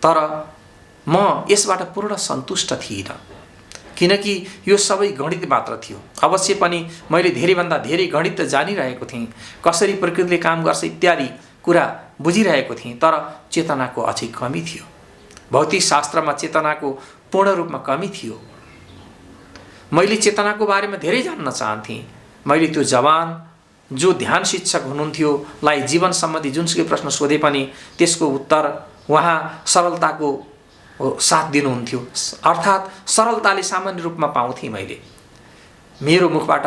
तर म यसबाट पूर्ण सन्तुष्ट थिइनँ, किनकि यो सबै गणित मात्र थियो। अवश्य पनि मैले धेरैभन्दा धेरै गणित त जानिरहेको थिएँ, कसरी प्रकृतिले काम गर्छ इत्यादि कुरा बुझिरहेको थिएँ, तर चेतनाको अझै कमी थियो। भौतिक शास्त्रमा चेतनाको पूर्ण रूपमा कमी थियो। मैले चेतनाको बारेमा धेरै जान्न चाहन्थेँ। मैले त्यो जवान जो ध्यान शिक्षक हुनुहुन्थ्यो लाई जीवन सम्बन्धी जुनसुकै प्रश्न सोधे पनि त्यसको उत्तर उहाँ सरलताको साथ दिनुहुन्थ्यो, अर्थात् सरलताले सामान्य रूपमा पाउँथेँ। मैले मेरो मुखबाट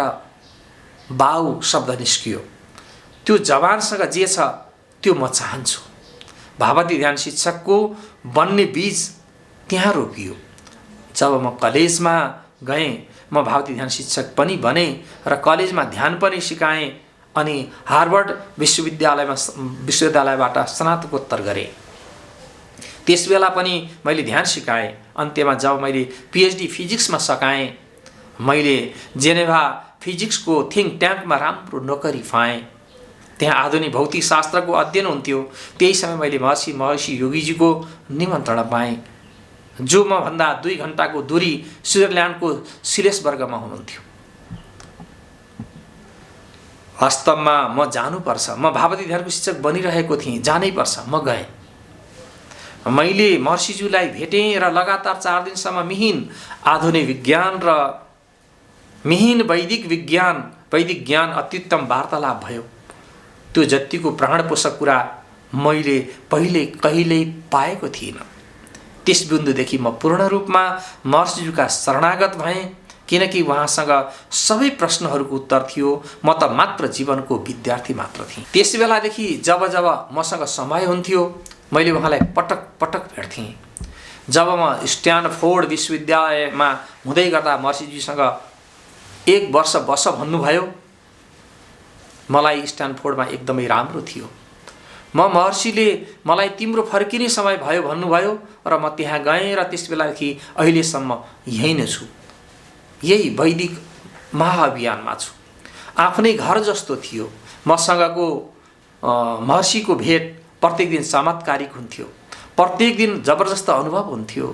बाउ शब्द निस्कियो। त्यो जवानसँग जे छ त्यो म चाहन्छु। भावती ध्यान शिक्षकको बन्ने बीज त्यहाँ रोपियो। जब म कलेजमा गएँ म भावती ध्यान शिक्षक पनि बने र कलेजमा ध्यान पनि सिकाएँ अनि हार्वर्ड विश्वविद्यालयबाट स्नातकोत्तर गरेँ। त्यसबेला पनि मैले ध्यान सिकाएँ। अन्त्यमा जब मैले पिएचडी फिजिक्समा सकाएँ, मैले जेनेभा फिजिक्सको थिङ्क ट्याङ्कमा राम्रो नोकरी पाएँ। त्यहाँ आधुनिक भौतिक शास्त्रको अध्ययन हुन्थ्यो। त्यही समय मैले महर्षि योगीजीको निमन्त्रणा पाएँ, जो मभन्दा 2 घण्टाको दूरी स्विजरल्यान्डको सिलेसबर्गमा हुनुहुन्थ्यो। वास्तवमा म जानुपर्छ, म भावती ध्यानको शिक्षक बनिरहेको थिएँ, जानै पर्छ। म गएँ। मैले महर्षिज्यूलाई भेटेँ र लगातार 4 दिनसम्म मिहिन आधुनिक विज्ञान र मिहिन वैदिक ज्ञान अत्युत्तम वार्तालाप भयो। त्यो जतिको प्राणपोषक कुरा मैले पहिले कहिल्यै पाएको थिइनँ। त्यस बिन्दुदेखि म पूर्ण रूपमा महर्षिज्यूका शरणागत भएँ, किनकि उहाँसँग सबै प्रश्नहरूको उत्तर थियो। म त मात्र जीवनको विद्यार्थी मात्र थिएँ। त्यस बेलादेखि जब जब मसँग समय हुन्थ्यो मैले उहाँलाई पटक पटक भेट्थेँ। जब म स्ट्यानफोर्ड विश्वविद्यालयमा हुँदै गर्दा महर्षिज्यूसँग 1 वर्ष बस भन्नुभयो। मलाई स्ट्यानफोर्डमा एकदमै राम्रो थियो। महर्षिले मलाई तिम्रो फर्किने समय भयो भन्नुभयो र म त्यहाँ गएँ र त्यस बेलादेखि अहिलेसम्म यहीँ नै छु। यही वैदिक महाअभियानमा छु। आफ्नै घर जस्तो थियो। मसँगको महर्षिको भेट प्रत्येक दिन चमत्कारिक हुन्थ्यो। प्रत्येक दिन जबरजस्त अनुभव हुन्थ्यो।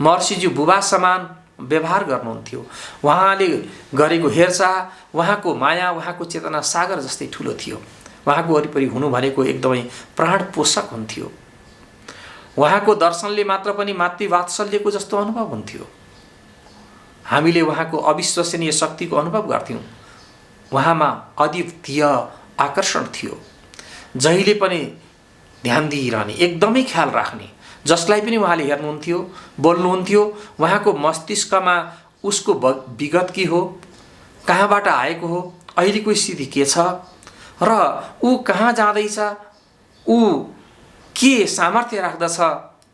महर्षिज्यू बुबा समान व्यवहार गर्नुहुन्थ्यो। उहाँले गरेको हेरचाह, उहाँको माया, उहाँको चेतना सागर जस्तै ठुलो थियो। उहाँको वरिपरि हुनु भनेको एकदमै प्राणपोषक हुन्थ्यो। उहाँको दर्शनले मात्र पनि मातृवात्सल्यको जस्तो अनुभव हुन्थ्यो। हामीले उहाँको अविश्वसनीय शक्तिको अनुभव गर्थ्यौँ। उहाँमा अद्वितीय आकर्षण थियो। जहिले पनि ध्यान दिइरहने, एकदमै ख्याल राख्ने, जसलाई पनि उहाँले हेर्नुहुन्थ्यो, बोल्नुहुन्थ्यो। उहाँको मस्तिष्कमा उसको विगत के हो, कहाँबाट आएको हो, अहिलेको स्थिति के छ र ऊ कहाँ जाँदैछ, ऊ के सामर्थ्य राख्दछ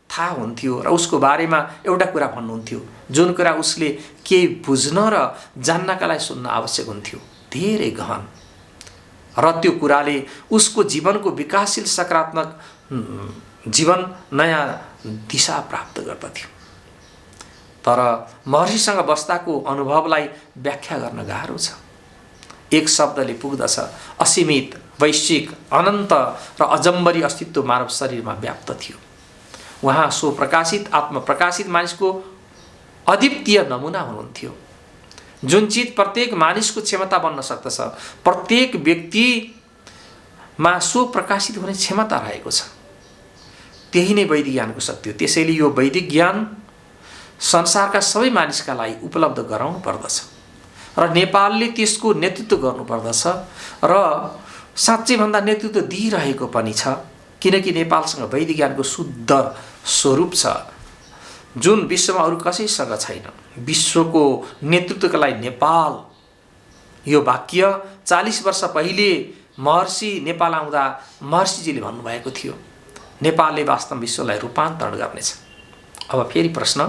थाहा हुन्थ्यो र उसको बारेमा एउटा कुरा भन्नुहुन्थ्यो, जुन कुरा उसले केही बुझ्न र जान्नका लागि सुन्न आवश्यक हुन्थ्यो, धेरै गहन। र त्यो कुराले उसको जीवनको विकासशील सकारात्मक जीवन नयाँ दिशा प्राप्त गर्दथ्यो। तर महर्षिसँग बस्दाको अनुभवलाई व्याख्या गर्न गाह्रो छ। एक शब्दले पुग्दछ, असीमित, वैश्विक, अनन्त र अजम्बरी अस्तित्व मानव शरीरमा व्याप्त थियो। उहाँ स्वप्रकाशित, आत्मप्रकाशित मानिसको अद्वितीय नमुना हुनुहुन्थ्यो। जुन चिज प्रत्येक मानिसको क्षमता बन्न सक्दछ, प्रत्येक व्यक्तिमा स्वप्रकाशित हुने क्षमता रहेको छ। त्यही नै वैदिक ज्ञानको शक्ति हो। त्यसैले यो वैदिक ज्ञान संसारका सबै मानिसका लागि उपलब्ध गराउनु पर्दछ र नेपालले त्यसको नेतृत्व गर्नुपर्दछ र साँच्चै भन्दा नेतृत्व दिइरहेको पनि छ, किनकि नेपालसँग वैदिक ज्ञानको शुद्ध स्वरूप छ, जुन विश्वमा अरू कसैसँग छैन। विश्वको नेतृत्वका लागि नेपाल, यो वाक्य 40 वर्ष पहिले महर्षि नेपाल आउँदा महर्षिजीले भन्नुभएको थियो, नेपालले वास्तव विश्वलाई रूपान्तरण गर्नेछ। अब फेरि प्रश्न,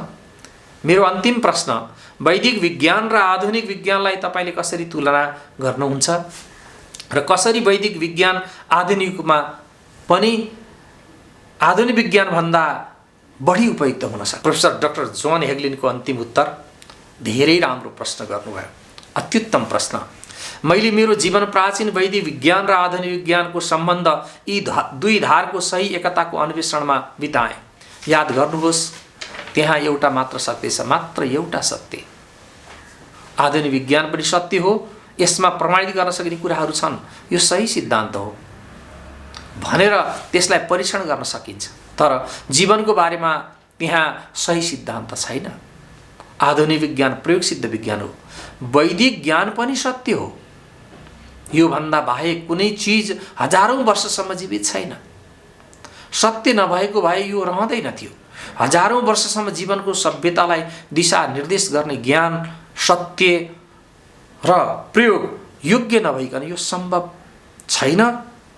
मेरो अन्तिम प्रश्न, वैदिक विज्ञान र आधुनिक विज्ञानलाई तपाईले कसरी तुलना गर्नुहुन्छ र कसरी वैदिक विज्ञान आधुनिकमा पनि आधुनिक विज्ञान भन्दा बढी उपयुक्त हुन सक्छ? प्रोफेसर डाक्टर जोन हेगलिनको अन्तिम उत्तर, धेरै राम्रो प्रश्न गर्नुभयो, अत्युत्तम प्रश्न। मैले मेरो जीवन प्राचीन वैदिक विज्ञान र आधुनिक विज्ञानको सम्बन्ध यी दुई धारको सही एकताको अन्वेषणमा बिताएँ। याद गर्नुहोस्, त्यहाँ एउटा मात्र सत्य छ, मात्र एउटा सत्य। आधुनिक विज्ञान पनि सत्य हो, यसमा प्रमाणित गर्न सकिने कुराहरू छन्, यो सही सिद्धान्त हो भनेर त्यसलाई परीक्षण गर्न सकिन्छ। तर जीवनको बारेमा त्यहाँ सही सिद्धान्त छैन। आधुनिक विज्ञान प्रयोगसिद्ध विज्ञान हो। वैदिक ज्ञान पनि सत्य हो। यो भन्दा बाहेक कुनै चीज हजारौं वर्षसम्म जीवित छैन। सत्य नभएको भए यो रहँदैन थियो। हजारौं वर्षसम्म जीवनको सभ्यतालाई दिशा निर्देश गर्ने ज्ञान, सत्य र प्रयोग योग्य नभइकन यो सम्भव छैन,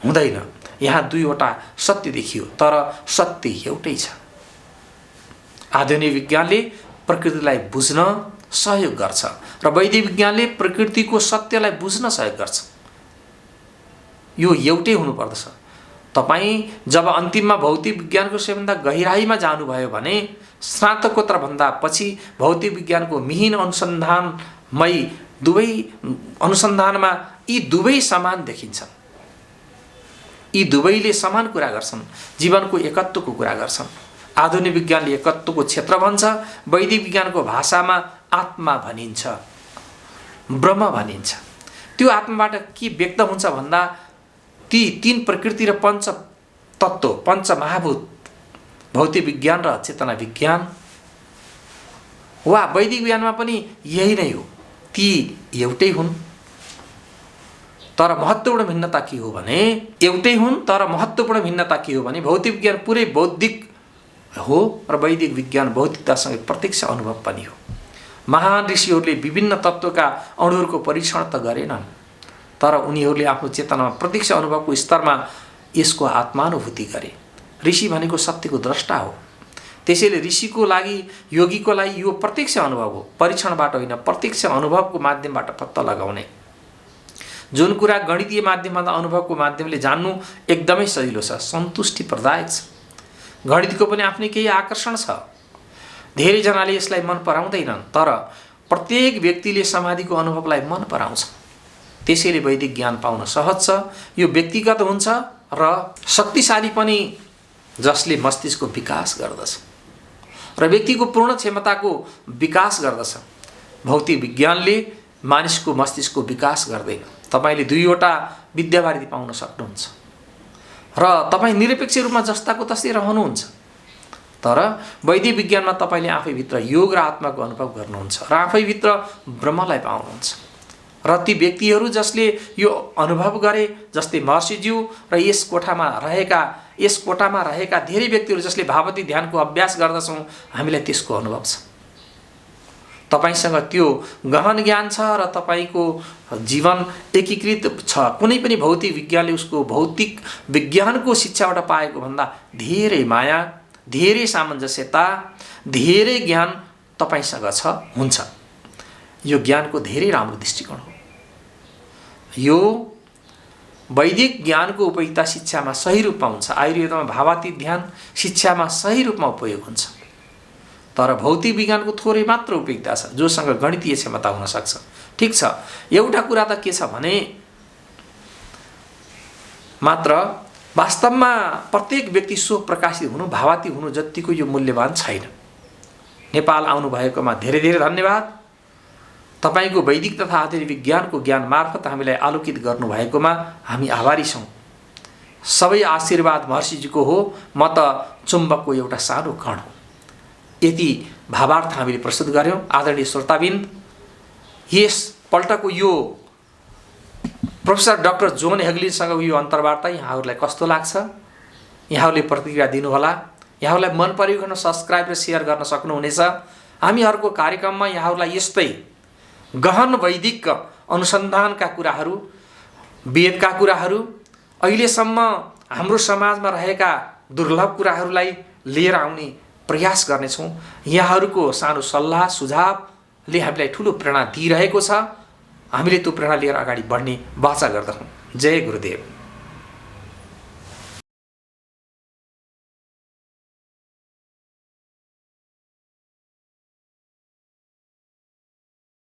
हुँदैन। यहाँ दुईवटा सत्य देखियो, तर सत्य एउटै छ। आधुनिक विज्ञानले प्रकृतिलाई बुझ्न सहयोग गर्छ र वैदिक विज्ञानले प्रकृतिको सत्यलाई बुझ्न सहयोग गर्छ। यो एउटै हुनुपर्दछ। तपाईँ जब अन्तिममा भौतिक विज्ञानको सबैभन्दा गहिराईमा जानुभयो भने स्नातकोत्तरभन्दा पछि भौतिक विज्ञानको मिहिन अनुसन्धानमय दुवै अनुसन्धानमा यी दुवै समान देखिन्छन्। यी दुवैले समान कुरा गर्छन्, जीवनको एकत्वको कुरा गर्छन्। आधुनिक विज्ञानले एकत्वको क्षेत्र भन्छ, वैदिक विज्ञानको भाषामा आत्मा भनिन्छ, ब्रह्म भनिन्छ। त्यो आत्माबाट के व्यक्त हुन्छ भन्दा ती तीन प्रकृति र पंच तत्व, पंच महाभूत, भौतिक विज्ञान र चेतना विज्ञान वा वैदिक विज्ञानमा पनि यही नै हो। ती एउटै हुन्, तर महत्त्वपूर्ण भिन्नता के हो भने एउटै हुन् तर महत्त्वपूर्ण भिन्नता के हो भने भौतिक विज्ञान पुरै बौद्धिक हो र वैदिक विज्ञान भौतिकतासँगै प्रत्यक्ष अनुभव पनि हो। महान ऋषिहरूले विभिन्न तत्त्वका अणुहरूको परीक्षण त गरेनन्, तर उनीहरूले आफ्नो चेतनामा प्रत्यक्ष अनुभवको स्तरमा यसको आत्मानुभूति गरे। ऋषि भनेको सत्यको द्रष्टा हो। त्यसैले ऋषिको लागि, योगीको लागि यो प्रत्यक्ष अनुभव हो, परीक्षणबाट होइन, प्रत्यक्ष अनुभवको माध्यमबाट पत्ता लगाउने। जुन कुरा गणितीय माध्यमभन्दा अनुभवको माध्यमले जान्नु एकदमै सजिलो छ, सन्तुष्टि प्रदायक छ। गणितको पनि आफ्नै केही आकर्षण छ। धेरैजनाले यसलाई मन पराउँदैनन्, तर प्रत्येक व्यक्तिले समाधिको अनुभवलाई मन पराउँछ। त्यसैले वैदिक ज्ञान पाउन सहज छ। यो व्यक्तिगत हुन्छ र शक्तिशाली पनि, जसले मस्तिष्कको विकास गर्दछ र व्यक्तिको पूर्ण क्षमताको विकास गर्दछ। भौतिक विज्ञानले मानिसको मस्तिष्कको विकास गर्दैन। तपाईले दुईवटा विद्यावारिधि पाउन सक्नुहुन्छ र तपाईँ निरपेक्ष रूपमा जस्ताको तस्तै रहनुहुन्छ। तर वैदिक विज्ञानमा तपाईले आफैभित्र योग र आत्माको अनुभव गर्नुहुन्छ र आफैभित्र ब्रह्मलाई पाउनुहुन्छ। र ती व्यक्तिहरू जसले यो अनुभव गरे, जस्तै महर्षिज्यू र यस कोठामा रहेका धेरै व्यक्तिहरू जसले भावती ध्यानको अभ्यास गर्दछौँ, हामीलाई त्यसको अनुभव छ। तपाईसँग त्यो गहन ज्ञान छ र तपाईको जीवन एकीकृत छ। कुनै पनि भौतिक विज्ञानले उसको भौतिक विज्ञानको शिक्षाबाट पाएको भन्दा धेरै माया, धेरै सामञ्जस्यता, धेरै ज्ञान तपाईसँग छ, हुन्छ। यो ज्ञानको धेरै राम्रो दृष्टिकोण हो। यो वैदिक ज्ञानको उपयोगिता शिक्षामा सही रूपमा हुन्छ। आयुर्वेदमा भावातीत ध्यान शिक्षामा सही रूपमा उपयोग हुन्छ। तर भौतिक विज्ञानको थोरै मात्र उपयोगिता छ, जोसँग गणितीय क्षमता हुन सक्छ। ठीक छ, एउटा कुरा त के छ भने मात्र वास्तवमा प्रत्येक व्यक्ति सो प्रकाशित हुनु, भावातीत हुनु जतिको यो मूल्यवान छैन। नेपाल आउनु भएकोमा धेरै धेरै धन्यवाद। तपाईको वैदिक तथा आधुनिक विज्ञानको ज्ञान मार्फत हामीलाई आलोकित गर्नुभएकोमा हामी आभारी छौँ। सबै आशीर्वाद महर्षिजीको हो। म त चुम्बकको एउटा सानो कण हो। यति भावार्थ हामीले प्रस्तुत गर्यौँ। आदरणीय श्रोताबिन्द, यस पल्टको यो प्रोफेसर डाक्टर जोन हेगलिनसँग यो अन्तर्वार्ता यहाँहरूलाई कस्तो लाग्छ? यहाँहरूले प्रतिक्रिया दिनुहोला। यहाँहरूलाई मन परेको खण्ड सब्सक्राइब र सेयर गर्न सक्नुहुनेछ। हामीहरूको कार्यक्रममा यहाँहरूलाई यस्तै गहन वैदिक अनुसन्धानका कुराहरू, वेदका कुराहरू, अहिलेसम्म हाम्रो समाजमा रहेका दुर्लभ कुराहरूलाई लिएर आउने प्रयास गर्नेछौँ। यहाँहरूको सानो सल्लाह सुझावले हामीलाई ठुलो प्रेरणा दिइरहेको छ। हामीले त्यो प्रेरणा लिएर अगाडि बढ्ने वाचा गर्दछौँ। जय गुरुदेव।